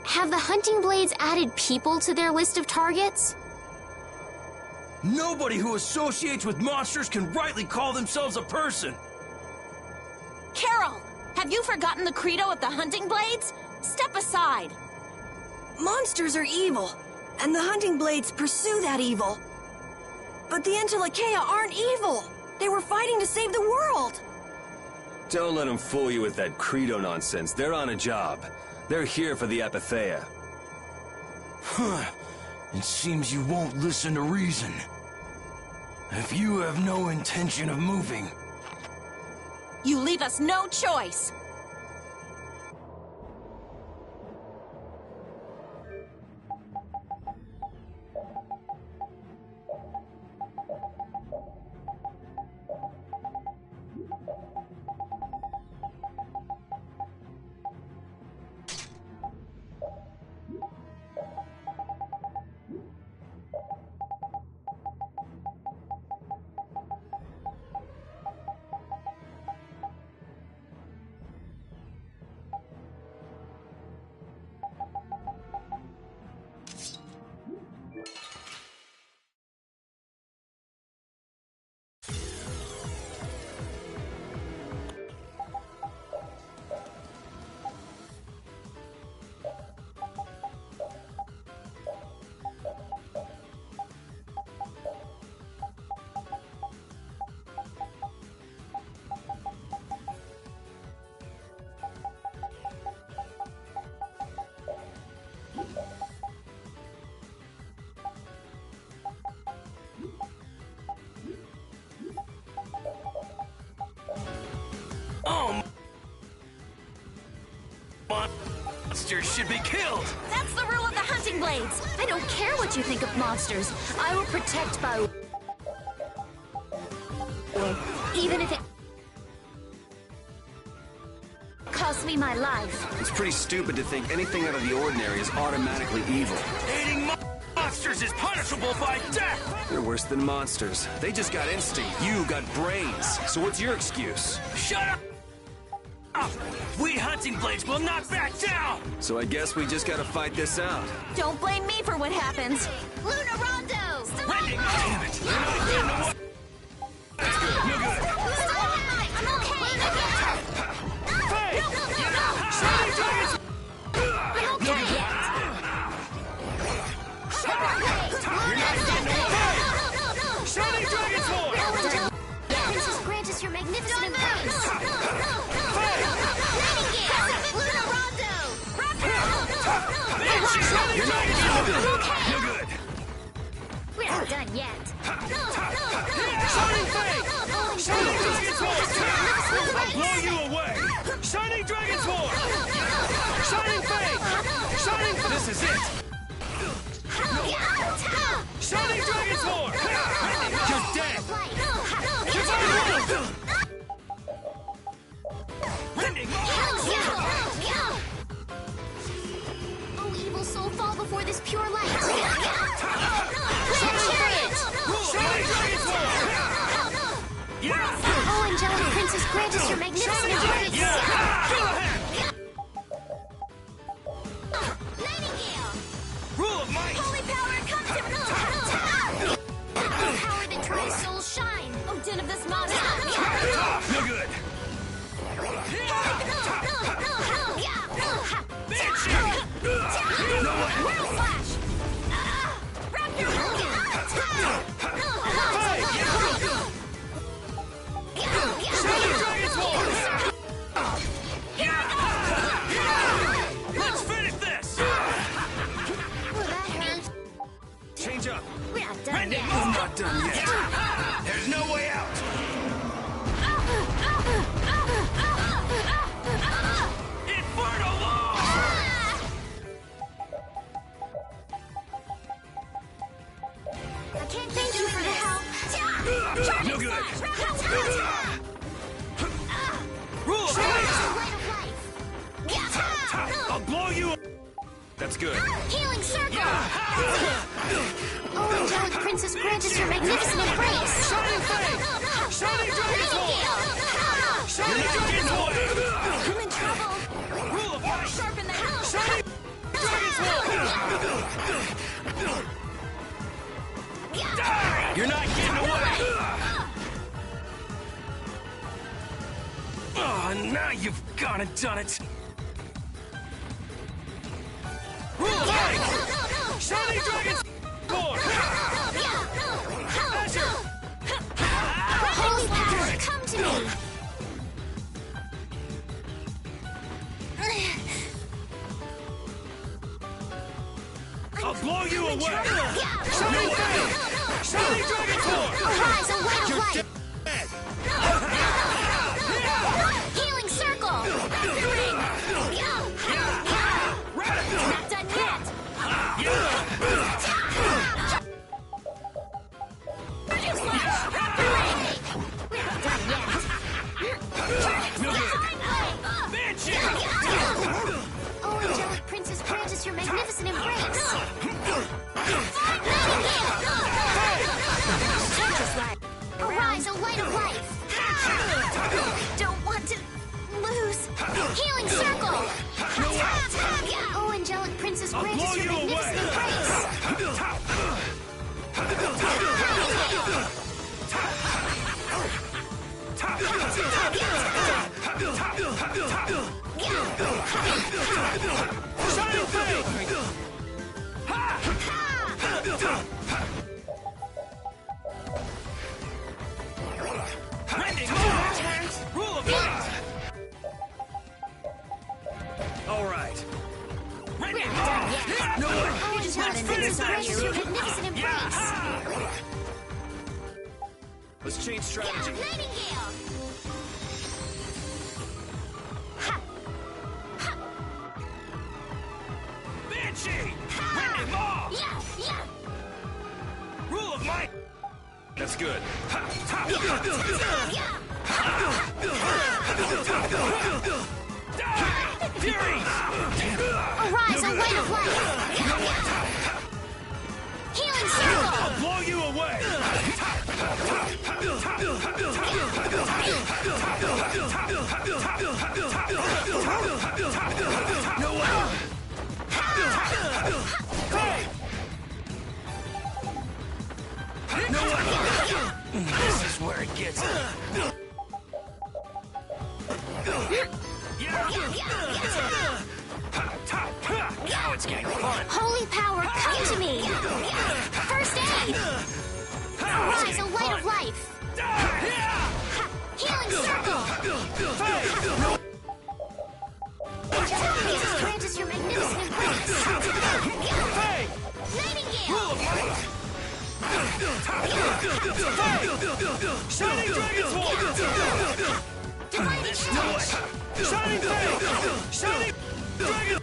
Have the hunting blades added people to their list of targets? Nobody who associates with monsters can rightly call themselves a person. Carol, have you forgotten the credo of the hunting blades? Step aside. Monsters are evil, and the hunting blades pursue that evil. But the Entelekea aren't evil. They were fighting to save the world. Don't let them fool you with that credo nonsense. They're on a job. They're here for the Apatheia. It seems you won't listen to reason. If you have no intention of moving... You leave us no choice. monsters should be killed! That's the rule of the hunting blades. I don't care what you think of monsters. I will protect by... even if it... costs me my life. It's pretty stupid to think anything out of the ordinary is automatically evil. Eating monsters is punishable by death! They're worse than monsters. They just got instinct. You got brains. So what's your excuse? Shut up! We hunting blades will not back down! So I guess we just gotta fight this out. Don't blame me for what happens. Luna Rondo! Damn it! You're not getting away! That's good. You're good. I'm okay! Hey! Shining Dragons! I'm okay! You're not getting away! Shining Dragon's Horn! Princess, grant us your magnificent embrace! Luna Rondo! You're not getting away! You're good! We're not done yet! Shining Fang! Shining Dragon's Horn! I'll blow you away! Shining Dragon's Horn! Shining Fang! Shining Fang! This is it! Shining Dragon's Horn! You're dead! Oh, evil soul, fall before this pure light! Oh, angelic princess, grant us your magnificent embrace! Nightingale! Rule of might! Holy power, come to me! Power that tries souls shine! Oh, den of this monster! You're good! World Flash! Wrap your Let's finish this! Change up! We're not done yet! I'm not done yet! There's no way out! Inferno Law! I can't thank you for the help! No good! Rule of light! I'll blow you! That's good. Healing circle! Oh, angelic princess, grant us your magnificent embrace! Shining Fang! Shining Dragon's Horn! Shining Dragon's Horn! I'm in trouble! Rule of light! Sharpen the helm! Shining Dragon's Horn! You're not getting away! Oh, now you've gone and done it! Rule of light! Shining Dragon's Horn! Azure! Holy power, come to me! I'll blow you away! Shining Fang! Shining Dragon's Horn! Arise, a light of light! Dead! Healing circle! Not done yet! We're not done yet! Oh, angelic princess, grant us your magnificent embrace! Arise, a light of life! Don't want to lose! Healing circle! Oh, angelic princess, grant us your magnificent embrace! Shining Fang! Rule of light! All right. We're not done yet! No way! Oh, angelic princess, grant us your magnificent embrace! Let's change strategy. Nightingale! Rule of might! That's good. Fury! Arise, a light of light! Healing circle! I'll blow you away! No way! No way! This is where it gets. Now it's getting fun. Holy power, come to me! First aid! Arise, a light of life! Healing circle! Jesus, grant us your magnificent embrace! Nightingale! Shining Dragon's War! Divine exchange! Shining Fang! Shining Dragon!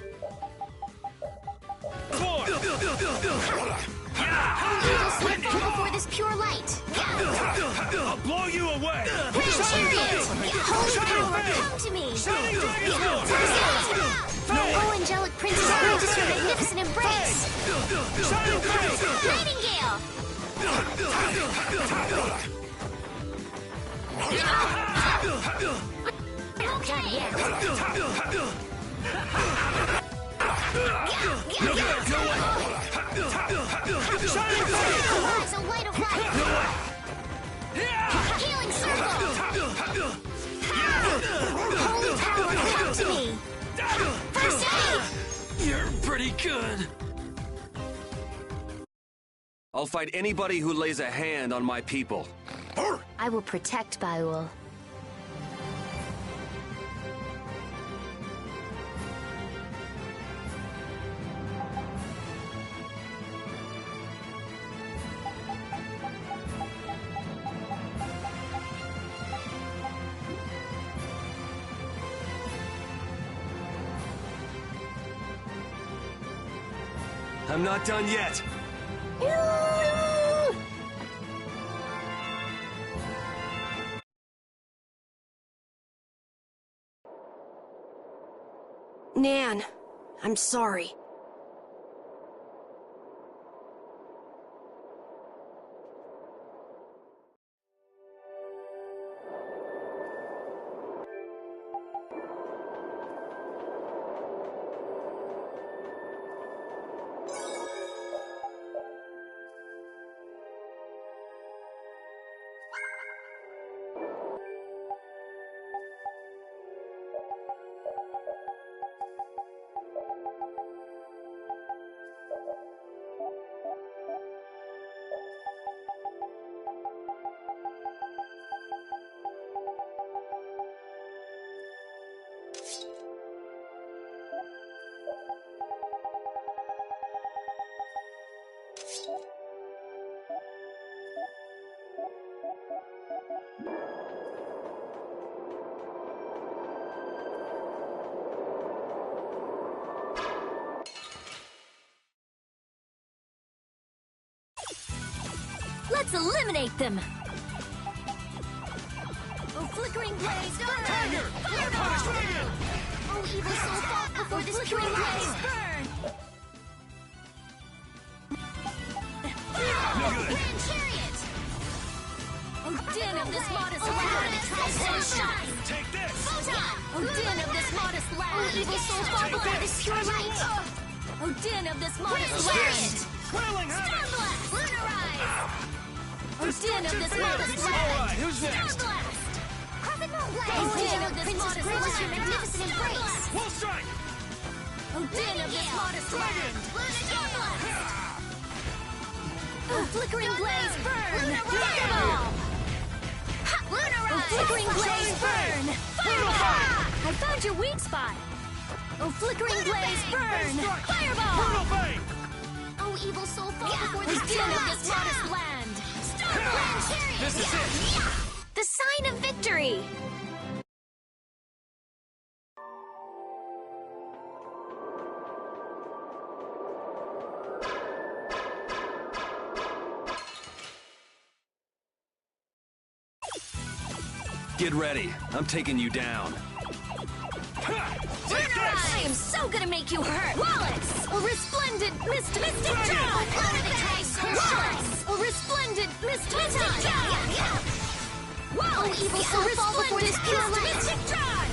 Evil slip fall before this pure light! I'll blow you away! Grand chariot! Holy power, come to me! Shining Dragon's War! Oh, angelic princess, grant us your magnificent embrace! Shining Fang! Nightingale! Not yet. Arise, a light of light! Healing circle! Holy power, come to me! First aid! You're pretty good. I'll fight anybody who lays a hand on my people. I will protect Baul. I'm not done yet. Nan, I'm sorry. Let's eliminate them! Oh, flickering blaze, burn! Fireball! Oh, evil soul, fall before this pure blaze, burn! Grand chariot! Oh, din of this modest land! Try shine! Take this! Oh, din of this modest land! Oh, evil soul, fall before this pure light! Oh, din of this modest land! Swirling Star blast! Lunarize! Oh, din of this modest All land! right, who's next? Star blast! Crescent moon blaze! Oh, din of this modest land! Your magnificent embrace! Full strike! Oh, din of this modest land! Star blast! Oh, flickering blaze, burn! Fireball! Oh, flickering blaze, burn! Fireball! I found your weak spot! Oh, flickering blaze, burn! Fireball! Brutal Bang! Oh, evil soul, fall before this din of this modest land! Grand chariot! This is it! The sign of victory! Get ready. I'm taking you down. I am so gonna make you hurt! Wallace! A resplendent Mystic Dawn! A resplendent Mystic Dawn! Wallace! Evil soul fall before this pure light! Mystic Dawn!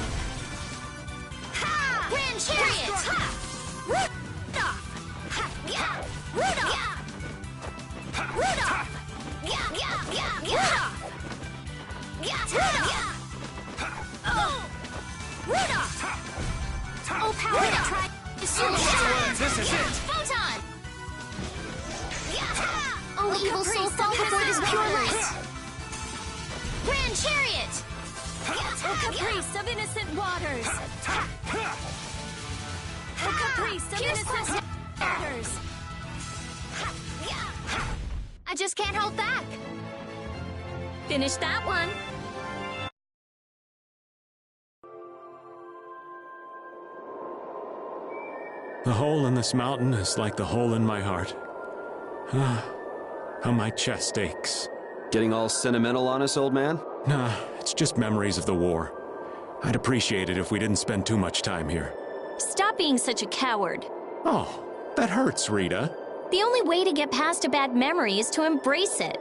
Ha! Grand Chariot! Ha! Rudolph! Ha! Yeah! Rudolph! Rudolph! Yeah! Yeah! Yeah! Rudolph! Yeah! Rudolph! Oh! Rudolph! Oh, power to try to soul shine! This is it! Photon! Oh, evil soul fall before this pure light! Grand Chariot! Oh, caprice of innocent waters! Oh, caprice of innocent waters! I just can't hold back! Finish that one! The hole in this mountain is like the hole in my heart. How my chest aches. Getting all sentimental on us, old man? Nah, it's just memories of the war. I'd appreciate it if we didn't spend too much time here. Stop being such a coward. Oh, that hurts, Rita. The only way to get past a bad memory is to embrace it.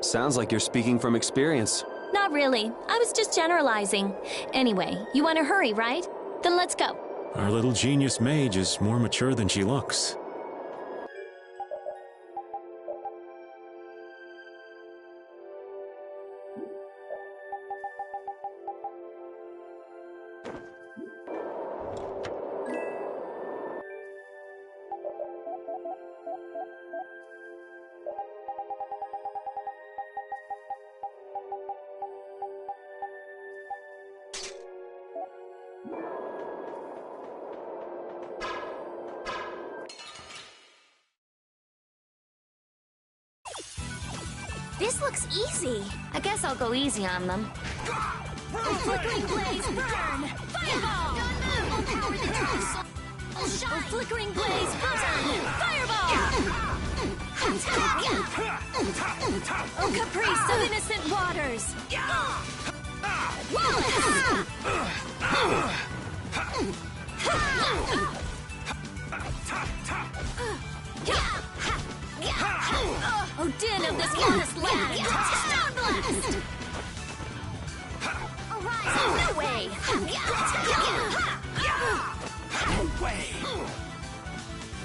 Sounds like you're speaking from experience. Not really. I was just generalizing. Anyway, you want to hurry, right? Then let's go. Our little genius mage is more mature than she looks. This looks easy. I guess I'll go easy on them. Flickering blaze, burn! Fireball! Power the dark soul, flickering blaze, burn! Fireball! Oh, caprice of innocent waters! Oh, din of this modest land! Stone blast! Arise, no way! No way!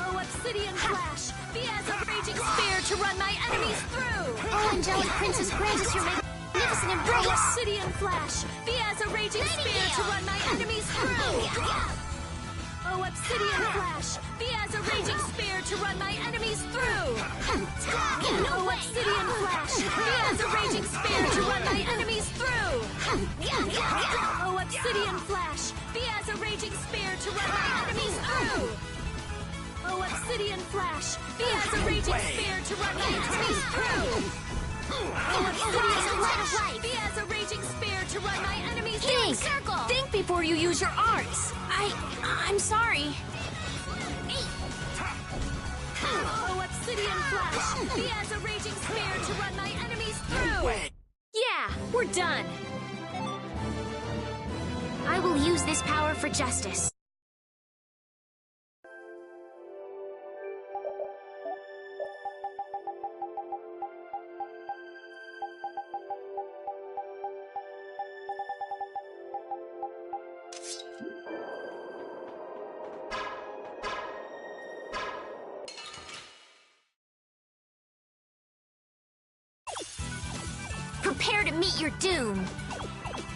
Oh, obsidian flash! Be as a raging spear to run my enemies through! Oh, angelic princess, grant us your magnificent embrace! Oh, obsidian flash! Be as a raging spear to run my enemies through! Oh, obsidian flash! Be as a raging spear to run my enemies through! Oh, obsidian flash! Be as a raging spear to run my enemies through! Oh, obsidian flash! Be as a raging spear to run my enemies through! Oh, obsidian flash! Be as a raging spear to run my enemies through! Oh, obsidian flash! Be as a raging spear to run my enemies through! Think before you use your arts! I'm sorry. Oh, obsidian flash! Be as a raging spear to run my enemies through! Yeah, we're done. I will use this power for justice. Prepare to meet your doom.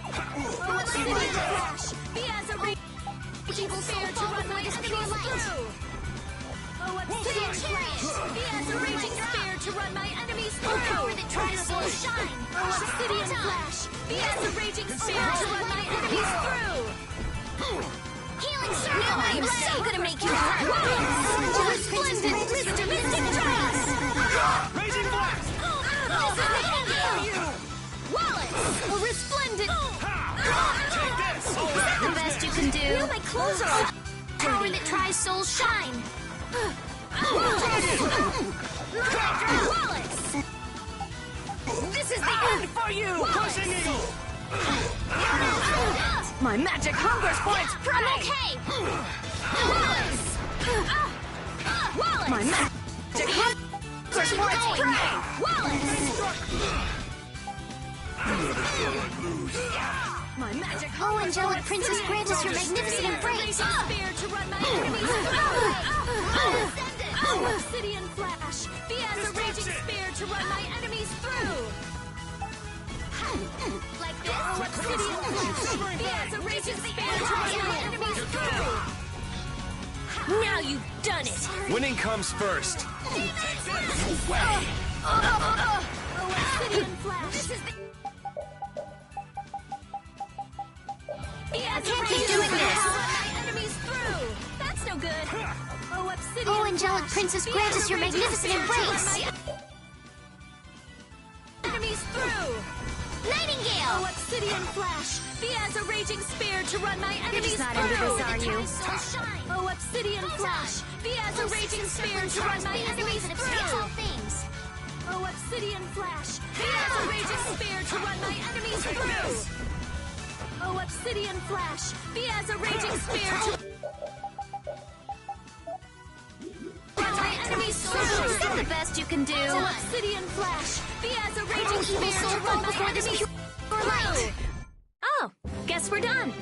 Oh, obsidian flash! Be as a raging spear to run my enemies through! Oh, obsidian flash! Be as a raging spear to run my enemies through! Oh, power that tries to shine! Oh, obsidian flash! Be as a raging spear to run my enemies through! Healing circle! Now I am so gonna make you hurt! Oh, resplendent Mystic Dawn! Raging blast! This is the end for you! Wallace! A resplendent... Take this! Is that the best you can do? Now my clothes are all Power that tries souls shine! Wallace! This is the end for you! Crushing eagle! My magic hungers for its prey! I'm okay! Wallace! Wallace! My magic hungers for its prey! Wallace! My magic Oh, angelic princess, grant us your magnificent embrace! Spear to run my enemies through! Obsidian flash! Be as a raging spear to run my enemies through! Like this? Obsidian flash! Be as a raging spear to run my enemies through! Now you've done it! Winning comes first. Obsidian flash! This is the... I can't keep doing this! My enemies through! That's no good! Oh, obsidian Oh, angelic flash. princess, grant us your magnificent embrace! Enemies through! Nightingale! Oh, obsidian flash! Be as a raging spear to run my enemies not through! into this, are you? Oh, obsidian flash! Be as a raging spear to run my enemies through! Things. Oh, obsidian flash! Be as a raging spear to run my enemies through! Oh, obsidian flash! Be as a raging spear to run my enemies through! Is that the best you can do? Oh, obsidian flash! Be as a raging spear to run my enemies through! Oh, guess we're done.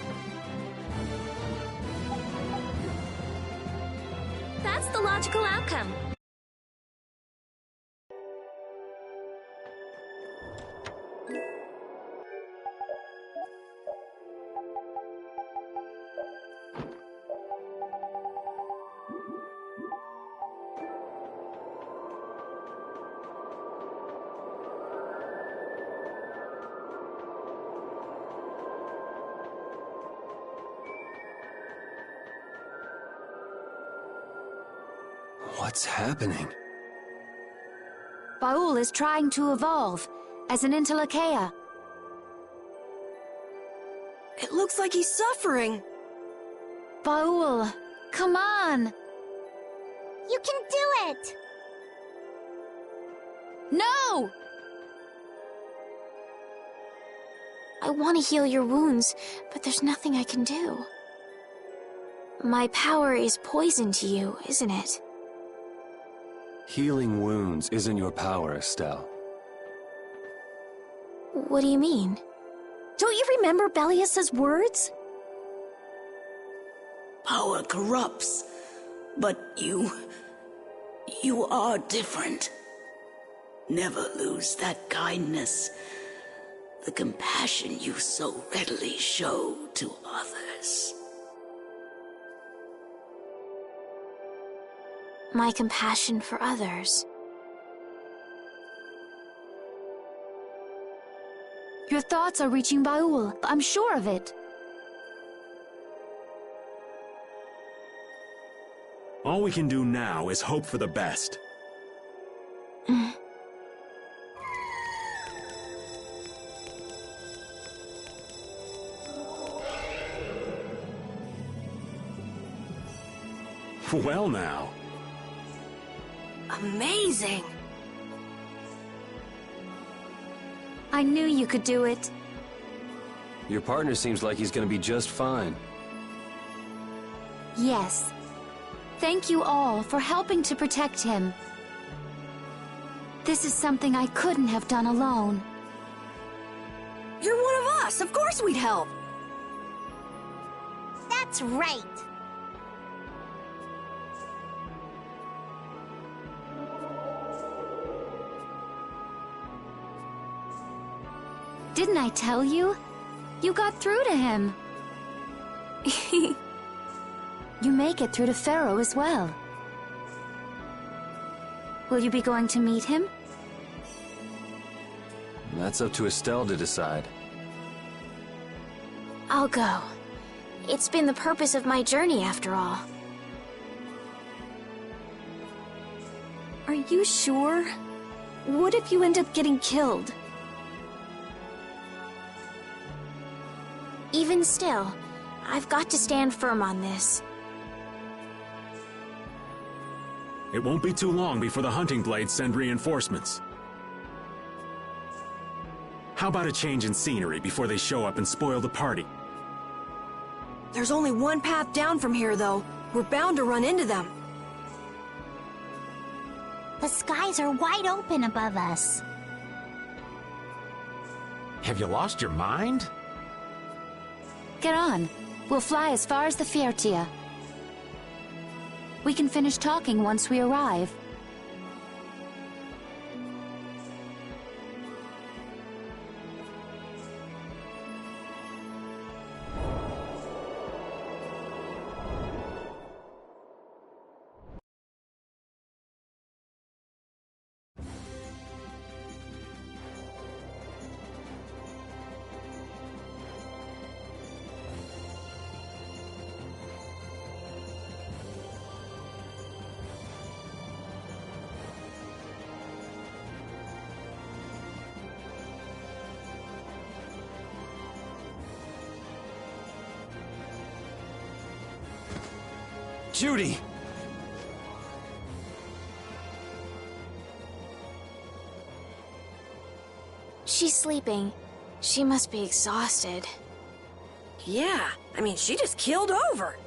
That's the logical outcome. What's happening? Baul is trying to evolve as an Interlakeia. It looks like he's suffering. Baul, come on! You can do it! No! I want to heal your wounds, but there's nothing I can do. My power is poison to you, isn't it? Healing wounds isn't your power, Estelle. What do you mean? Don't you remember Bellius's words? Power corrupts, but you are different. Never lose that kindness, the compassion you so readily show to others. My compassion for others. Your thoughts are reaching Baul. I'm sure of it. All we can do now is hope for the best. Well now. Amazing. I knew you could do it. Your partner seems like he's gonna be just fine. Yes. Thank you all for helping to protect him. This is something I couldn't have done alone. You're one of us. Of course we'd help. That's right. Didn't I tell you? You got through to him. You make it through to Pharaoh as well. Will you be going to meet him? That's up to Estelle to decide. I'll go. It's been the purpose of my journey, after all. Are you sure? What if you end up getting killed? Even still, I've got to stand firm on this. It won't be too long before the hunting blades send reinforcements. How about a change in scenery before they show up and spoil the party? There's only one path down from here, though. We're bound to run into them. The skies are wide open above us. Have you lost your mind? Get on. We'll fly as far as the Fiertia. We can finish talking once we arrive. Judy! She's sleeping. She must be exhausted. Yeah, I mean, she just keeled over.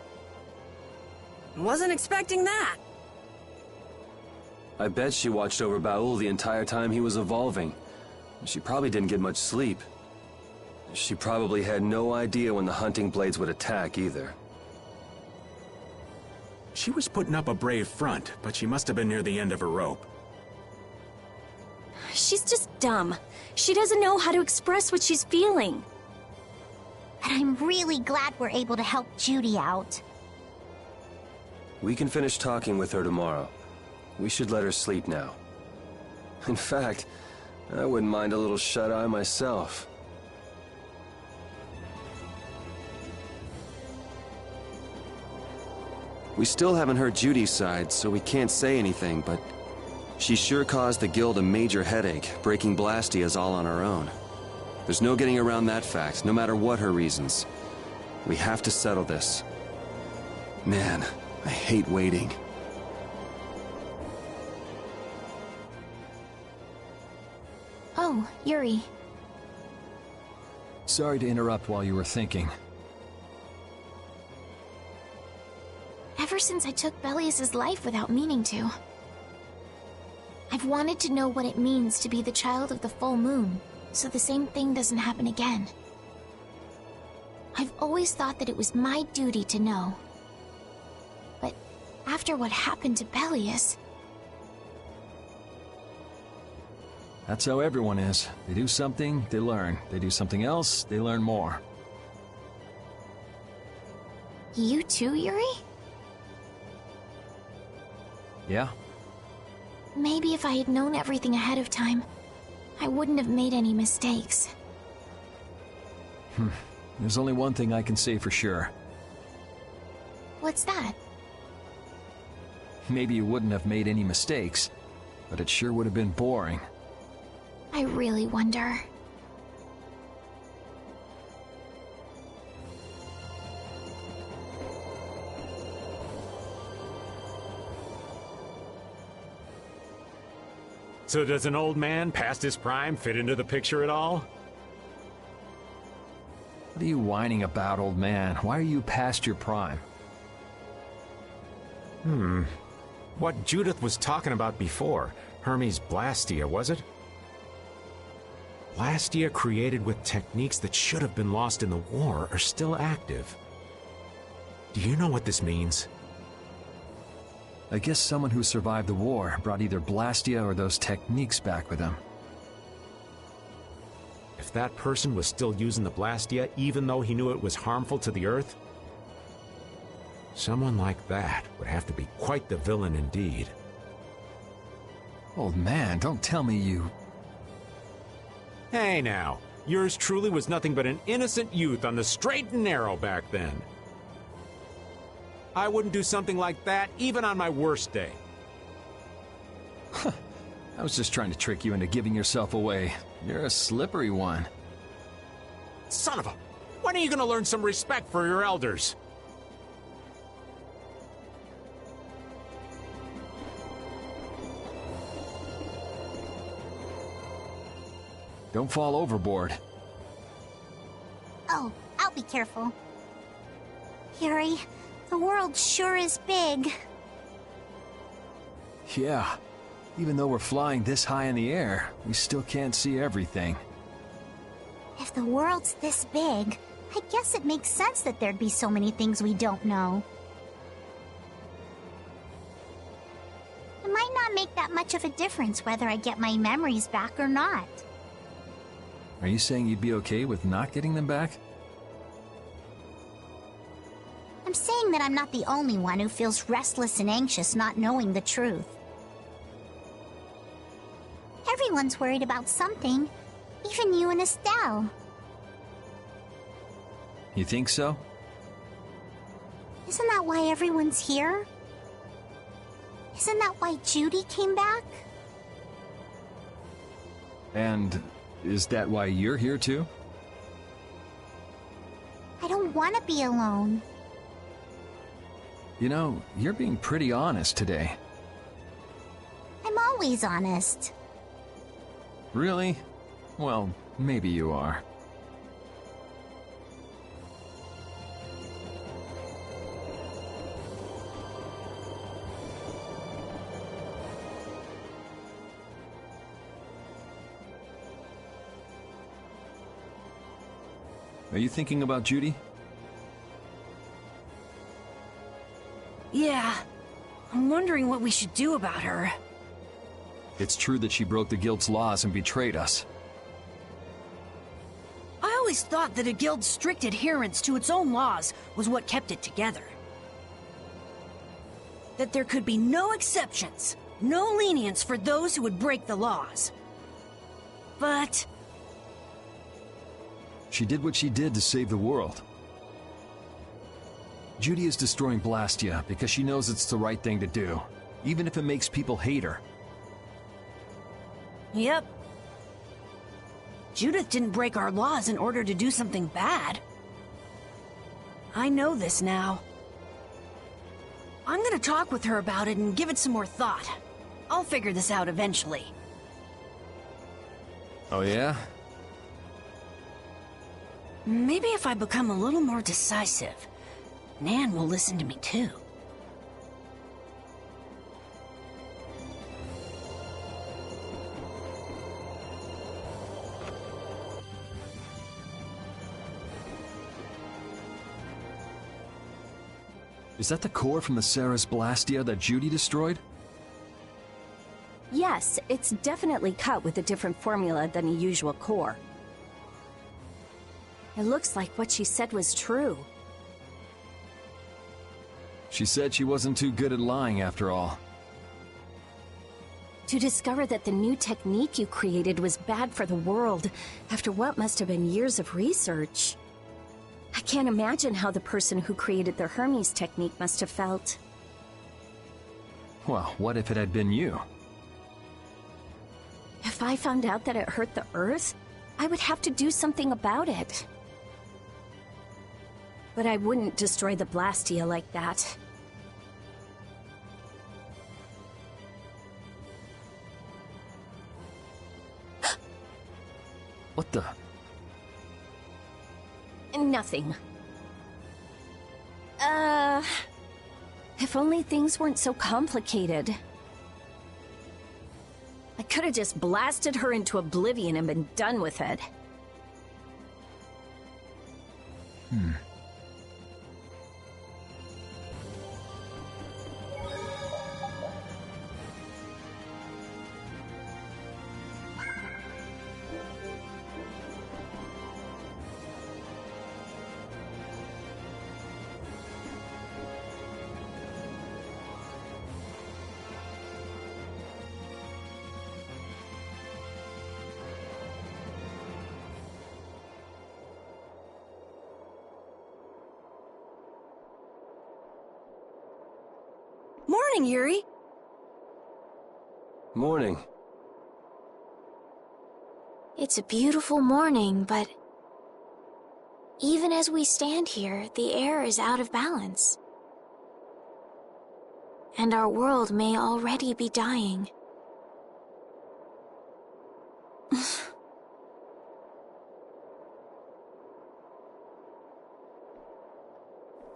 Wasn't expecting that. I bet she watched over Baul the entire time he was evolving. She probably didn't get much sleep. She probably had no idea when the hunting blades would attack either. She was putting up a brave front, but she must have been near the end of her rope. She's just dumb. She doesn't know how to express what she's feeling. And I'm really glad we're able to help Judy out. We can finish talking with her tomorrow. We should let her sleep now. In fact, I wouldn't mind a little shut-eye myself. We still haven't heard Judy's side, so we can't say anything, but she sure caused the guild a major headache, breaking Blastias all on her own. There's no getting around that fact, no matter what her reasons. We have to settle this. Man, I hate waiting. Oh, Yuri. Sorry to interrupt while you were thinking. Ever since I took Belius's life without meaning to, I've wanted to know what it means to be the child of the full moon, so the same thing doesn't happen again. I've always thought that it was my duty to know. But after what happened to Belius... That's how everyone is. They do something, they learn. They do something else, they learn more. You too, Yuri? Yeah? Maybe if I had known everything ahead of time, I wouldn't have made any mistakes. There's only one thing I can say for sure. What's that? Maybe you wouldn't have made any mistakes, but it sure would have been boring. I really wonder. So does an old man past his prime fit into the picture at all? What are you whining about, old man? Why are you past your prime? What Judith was talking about before. Hermes Blastia, was it? Blastia created with techniques that should have been lost in the war are still active. Do you know what this means? I guess someone who survived the war brought either Blastia or those techniques back with them. If that person was still using the Blastia even though he knew it was harmful to the Earth, someone like that would have to be quite the villain indeed. Old man, don't tell me you... Hey now, yours truly was nothing but an innocent youth on the straight and narrow back then. I wouldn't do something like that even on my worst day. I was just trying to trick you into giving yourself away. You're a slippery one. Son of a... When are you gonna learn some respect for your elders? Don't fall overboard. Oh, I'll be careful. Yuri, the world sure is big. Yeah. Even though we're flying this high in the air, we still can't see everything. If the world's this big, I guess it makes sense that there'd be so many things we don't know. It might not make that much of a difference whether I get my memories back or not. Are you saying you'd be okay with not getting them back? I'm saying that I'm not the only one who feels restless and anxious not knowing the truth. Everyone's worried about something, even you and Estelle. You think so? Isn't that why everyone's here? Isn't that why Judy came back? And is that why you're here too? I don't want to be alone. You know, you're being pretty honest today. I'm always honest. Really? Well, maybe you are. Are you thinking about Judy? Yeah. I'm wondering what we should do about her. It's true that she broke the guild's laws and betrayed us. I always thought that a guild's strict adherence to its own laws was what kept it together. That there could be no exceptions, no lenience for those who would break the laws. But she did what she did to save the world. Judy is destroying Blastia because she knows it's the right thing to do, even if it makes people hate her. Yep. Judith didn't break our laws in order to do something bad. I know this now. I'm gonna talk with her about it and give it some more thought. I'll figure this out eventually. Oh yeah? Maybe if I become a little more decisive, Nan will listen to me too. Is that the core from the Ceres Blastia that Judy destroyed? Yes, it's definitely cut with a different formula than a usual core. It looks like what she said was true. She said she wasn't too good at lying after all. To discover that the new technique you created was bad for the world after what must have been years of research. I can't imagine how the person who created the Hermes technique must have felt. Well, what if it had been you? If I found out that it hurt the Earth, I would have to do something about it. But I wouldn't destroy the Blastia like that. What the? Nothing. If only things weren't so complicated. I could have just blasted her into oblivion and been done with it. Morning, Yuri. Morning. It's a beautiful morning, but even as we stand here, the air is out of balance. And our world may already be dying.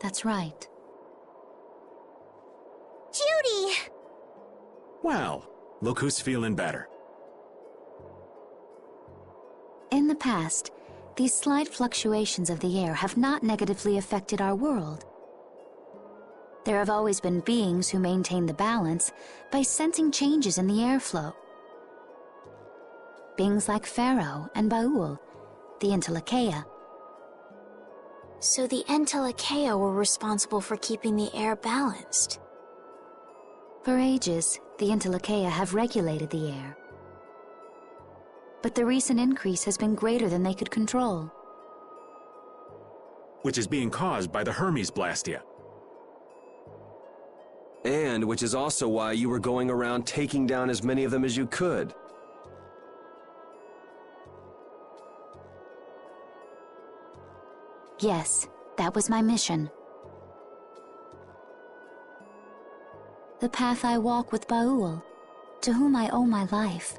That's right. Judy! Well, look who's feeling better. In the past, these slight fluctuations of the air have not negatively affected our world. There have always been beings who maintain the balance by sensing changes in the airflow. Beings like Pharaoh and Baul, the Entelekea. So the Entelekea were responsible for keeping the air balanced. For ages, the Entelekea have regulated the air. But the recent increase has been greater than they could control. Which is being caused by the Hermes Blastia. And which is also why you were going around taking down as many of them as you could. Yes, that was my mission. The path I walk with Baul, to whom I owe my life.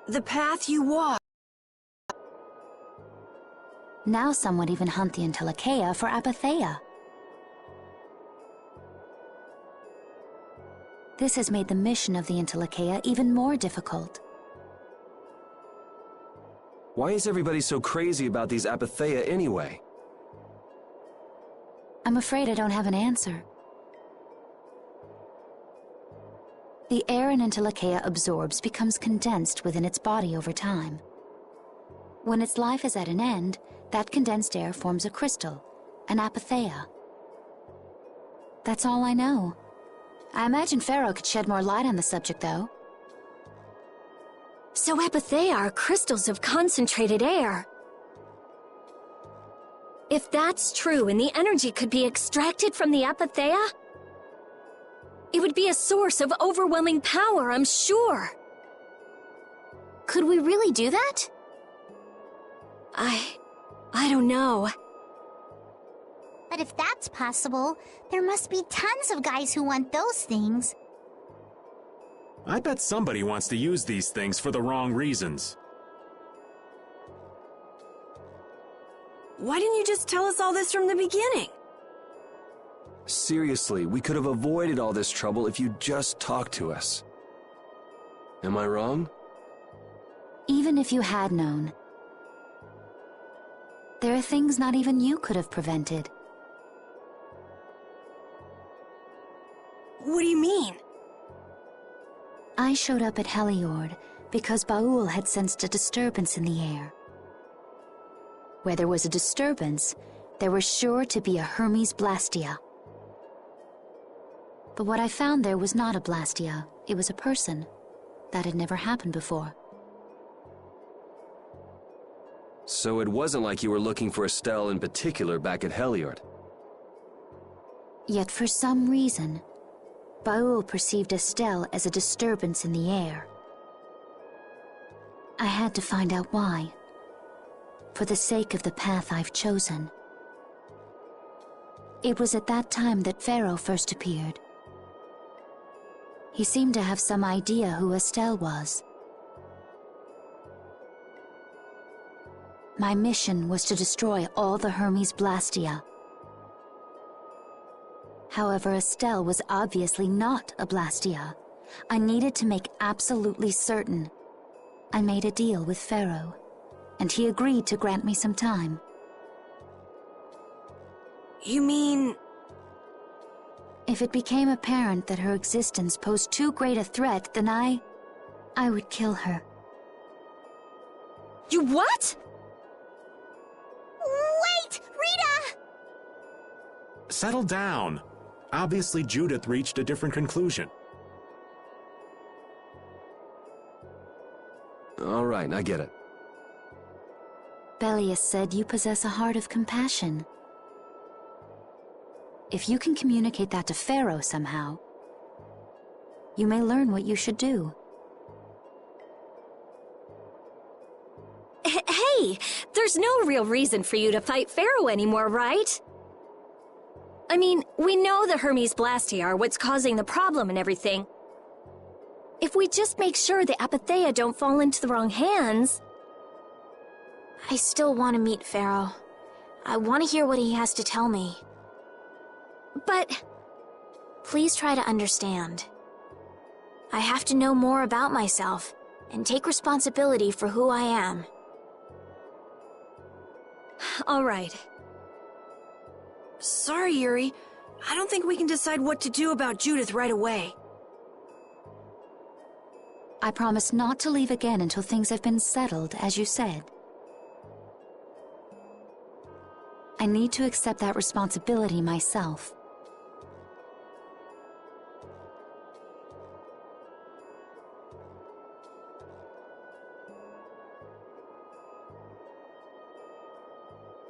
The path you walk. Now some would even hunt the Entelekea for apatheia. This has made the mission of the Entelekea even more difficult. Why is everybody so crazy about these apatheia anyway? I'm afraid I don't have an answer. The air an Entelekea absorbs becomes condensed within its body over time. When its life is at an end, that condensed air forms a crystal, an apatheia. That's all I know. I imagine Pharaoh could shed more light on the subject, though. So apatheia are crystals of concentrated air. If that's true and the energy could be extracted from the apatheia, it would be a source of overwhelming power, I'm sure. Could we really do that? I don't know. But if that's possible, there must be tons of guys who want those things. I bet somebody wants to use these things for the wrong reasons. Why didn't you just tell us all this from the beginning? Seriously, we could have avoided all this trouble if you'd just talked to us. Am I wrong? Even if you had known, there are things not even you could have prevented. What do you mean? I showed up at Heliord because Baul had sensed a disturbance in the air. Where there was a disturbance, there was sure to be a Hermes Blastia. But what I found there was not a Blastia, it was a person. That had never happened before. So it wasn't like you were looking for Estelle in particular back at Heliord. Yet for some reason, Baul perceived Estelle as a disturbance in the air. I had to find out why, for the sake of the path I've chosen. It was at that time that Pharaoh first appeared. He seemed to have some idea who Estelle was. My mission was to destroy all the Hermes Blastia. However, Estelle was obviously not a Blastia. I needed to make absolutely certain. I made a deal with Pharaoh, and he agreed to grant me some time. You mean... If it became apparent that her existence posed too great a threat, then I would kill her. You what? Wait! Rita! Settle down. Obviously, Judith reached a different conclusion. All right, I get it. Belius said you possess a heart of compassion. If you can communicate that to Pharaoh somehow, you may learn what you should do. Hey, there's no real reason for you to fight Pharaoh anymore, right? I mean, we know the Hermes Blastia are what's causing the problem and everything. If we just make sure the apatheia don't fall into the wrong hands... I still want to meet Pharaoh. I want to hear what he has to tell me. But please try to understand. I have to know more about myself and take responsibility for who I am. All right. Sorry, Yuri. I don't think we can decide what to do about Judith right away. I promise not to leave again until things have been settled, as you said. I need to accept that responsibility myself.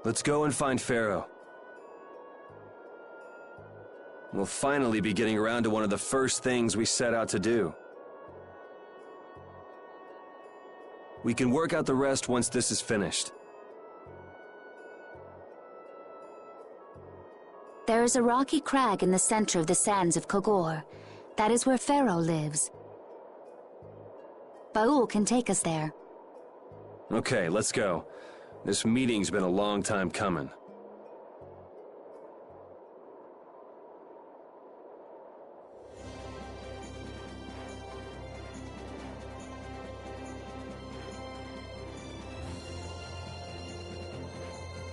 Let's go and find Pharaoh. We'll finally be getting around to one of the first things we set out to do. We can work out the rest once this is finished. There is a rocky crag in the center of the sands of Kogor. That is where Pharaoh lives. Baul can take us there. Okay, let's go. This meeting's been a long time coming.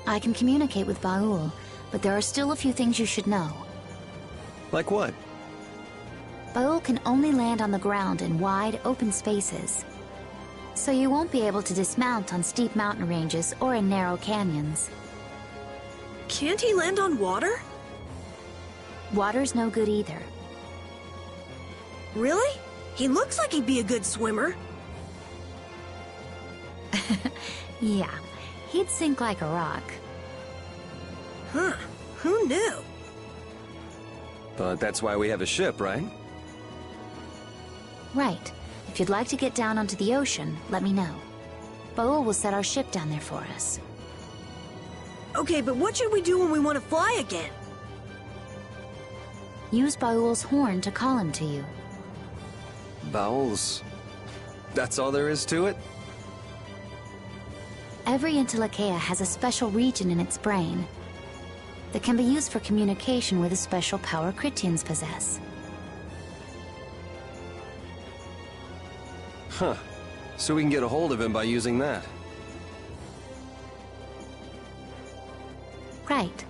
I can communicate with Baul, but there are still a few things you should know. Like what? Baul can only land on the ground in wide, open spaces. So you won't be able to dismount on steep mountain ranges or in narrow canyons. Can't he land on water? Water's no good either. Really? He looks like he'd be a good swimmer. Yeah, he'd sink like a rock. Huh, who knew? But that's why we have a ship, right? Right. If you'd like to get down onto the ocean, let me know. Baul will set our ship down there for us. Okay, but what should we do when we want to fly again? Use Baul's horn to call him to you. Bowels. That's all there is to it? Every Entelekea has a special region in its brain that can be used for communication with a special power Critians possess. Huh. So we can get a hold of him by using that. Right.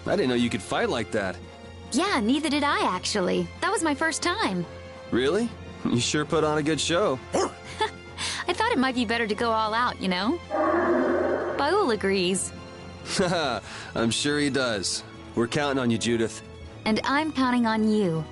I didn't know you could fight like that. Yeah, neither did I, actually. That was my first time. Really? You sure put on a good show. I thought it might be better to go all out, you know? Baul agrees. Haha, I'm sure he does. We're counting on you, Judith. And I'm counting on you.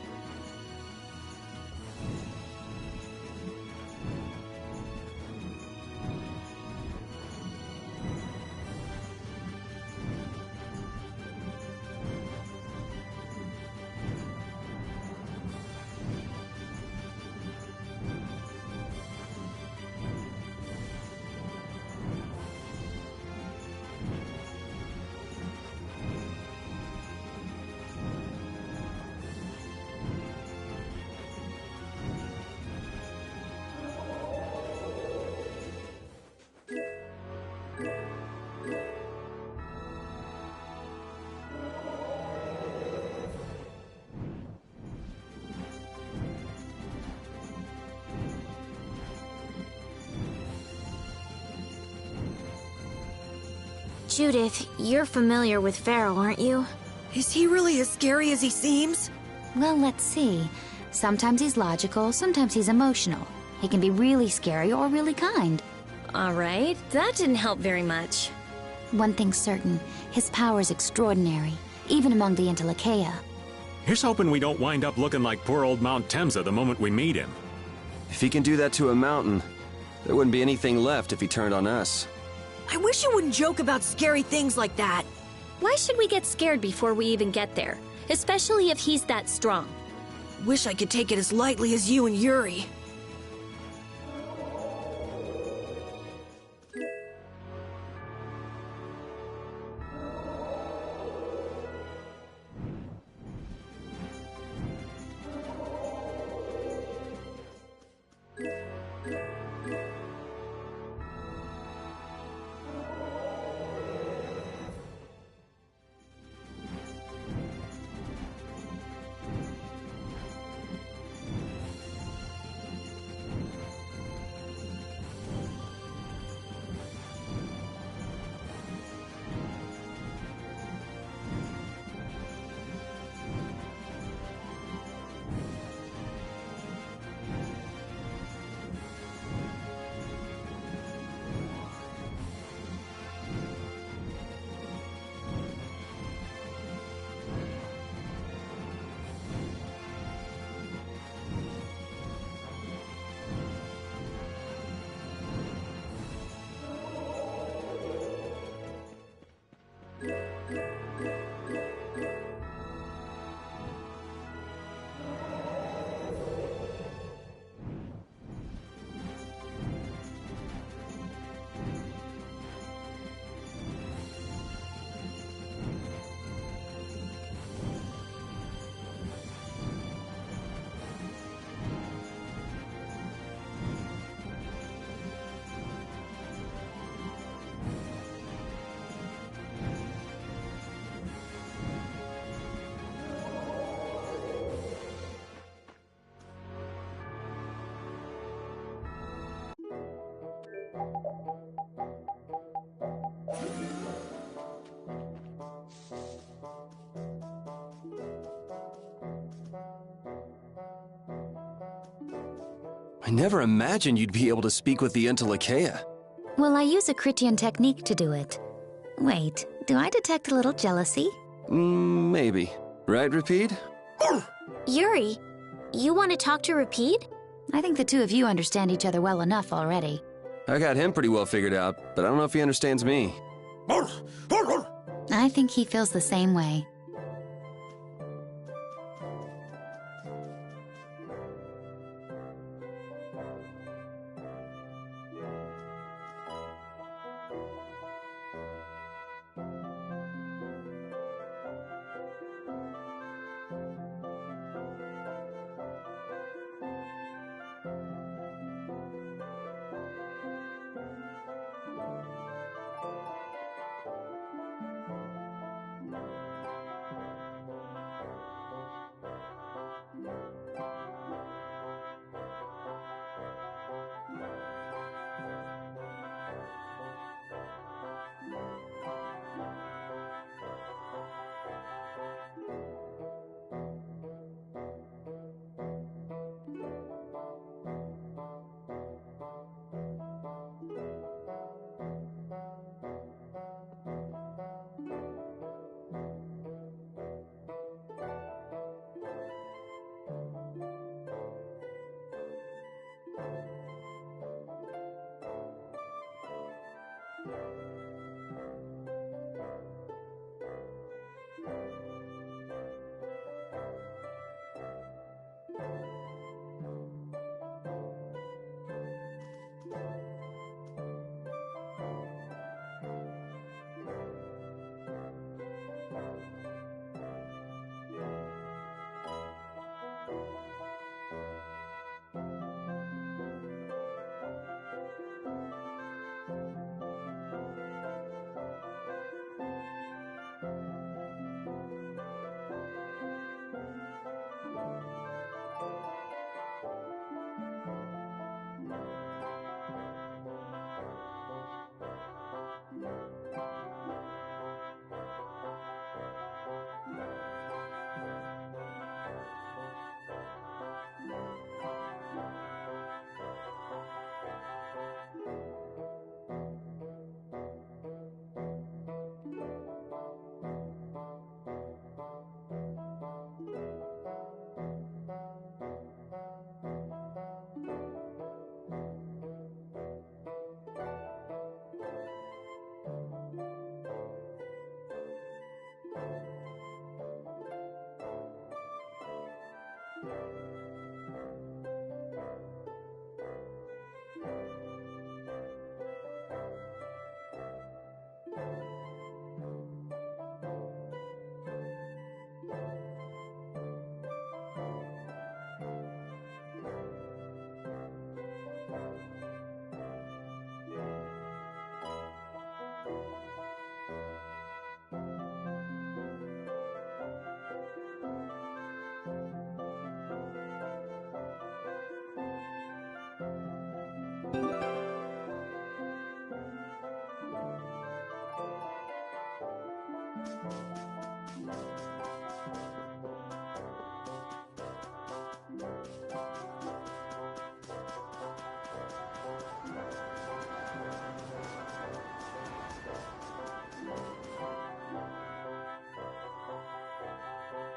Judith, you're familiar with Pharaoh, aren't you? Is he really as scary as he seems? Well, let's see. Sometimes he's logical, sometimes he's emotional. He can be really scary or really kind. All right, that didn't help very much. One thing's certain, his power is extraordinary, even among the Entelekea. Here's hoping we don't wind up looking like poor old Mount Temsa the moment we meet him. If he can do that to a mountain, there wouldn't be anything left if he turned on us. I wish you wouldn't joke about scary things like that. Why should we get scared before we even get there? Especially if he's that strong. Wish I could take it as lightly as you and Yuri. I never imagined you'd be able to speak with the Entelekea. Well, I use a Critian technique to do it. Wait, do I detect a little jealousy? Maybe. Right, Rapide? Yuri, you want to talk to Rapide? I think the two of you understand each other well enough already. I got him pretty well figured out, but I don't know if he understands me. I think he feels the same way.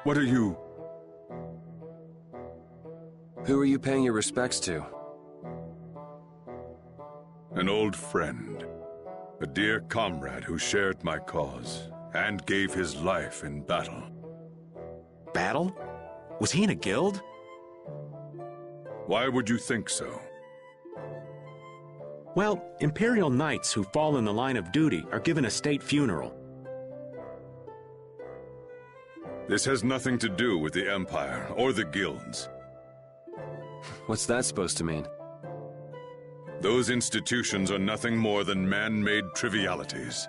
What are you? Who are you paying your respects to? An old friend. A dear comrade who shared my cause and gave his life in battle. Battle? Was he in a guild? Why would you think so? Well, Imperial Knights who fall in the line of duty are given a state funeral. This has nothing to do with the Empire or the guilds. What's that supposed to mean? Those institutions are nothing more than man-made trivialities.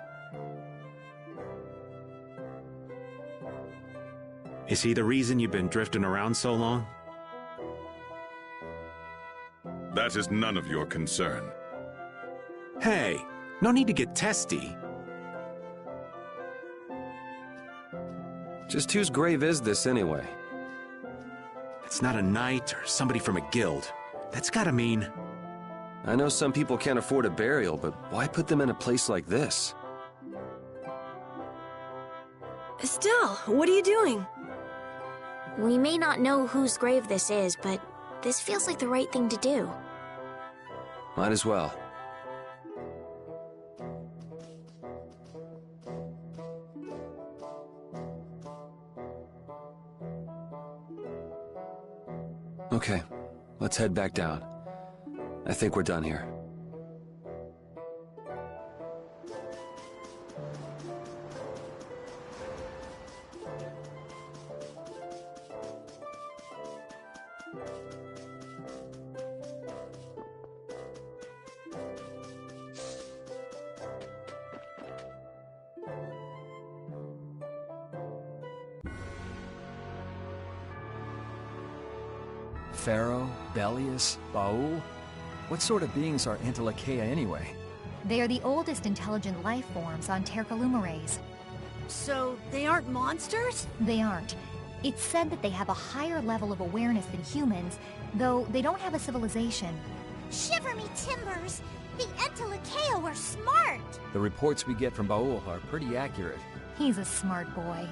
Is he the reason you've been drifting around so long? That is none of your concern. Hey, no need to get testy. Just whose grave is this anyway? It's not a knight or somebody from a guild. That's gotta mean... I know some people can't afford a burial, but why put them in a place like this? Estelle, what are you doing? We may not know whose grave this is, but this feels like the right thing to do. Might as well. Okay, let's head back down. I think we're done here. Pharaoh, Belius, Baul? What sort of beings are Antilocheia anyway? They are the oldest intelligent life forms on Tercalumares. So, they aren't monsters? They aren't. It's said that they have a higher level of awareness than humans, though they don't have a civilization. Shiver me timbers! The Antilocheia were smart! The reports we get from Baul are pretty accurate. He's a smart boy.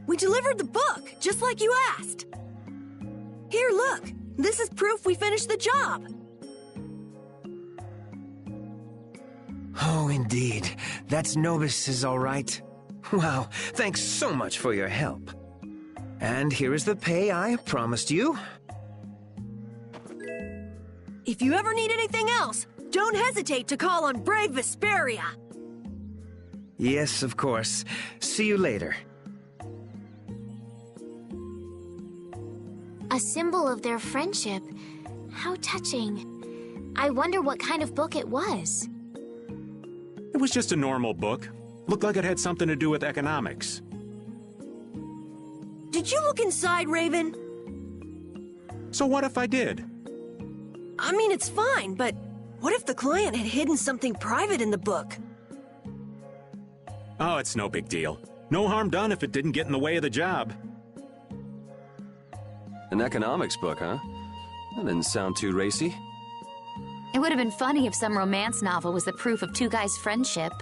We delivered the book, just like you asked. Here, look. This is proof we finished the job. Oh, indeed. That's Novus is all right. Wow, thanks so much for your help. And here is the pay I promised you. If you ever need anything else, don't hesitate to call on brave Vesperia. Yes, of course. See you later. A symbol of their friendship. How touching. I wonder what kind of book it was. It was just a normal book. Looked like it had something to do with economics. Did you look inside, Raven? So what if I did? I mean, it's fine, but what if the client had hidden something private in the book? Oh, it's no big deal. No harm done if it didn't get in the way of the job. An economics book, huh? That didn't sound too racy. It would have been funny if some romance novel was the proof of two guys' friendship.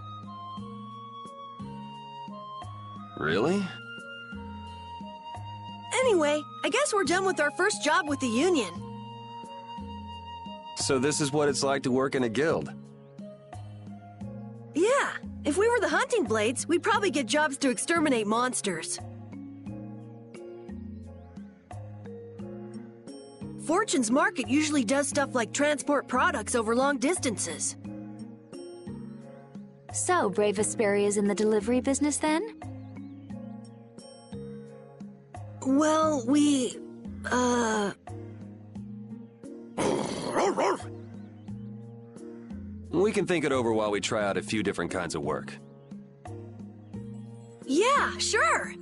Really? Anyway, I guess we're done with our first job with the Union. So this is what it's like to work in a guild. Yeah, if we were the Hunting Blades, we'd probably get jobs to exterminate monsters. Fortune's Market usually does stuff like transport products over long distances. So, Brave Vesperia's in the delivery business then? Well, we We can think it over while we try out a few different kinds of work. yeah, sure.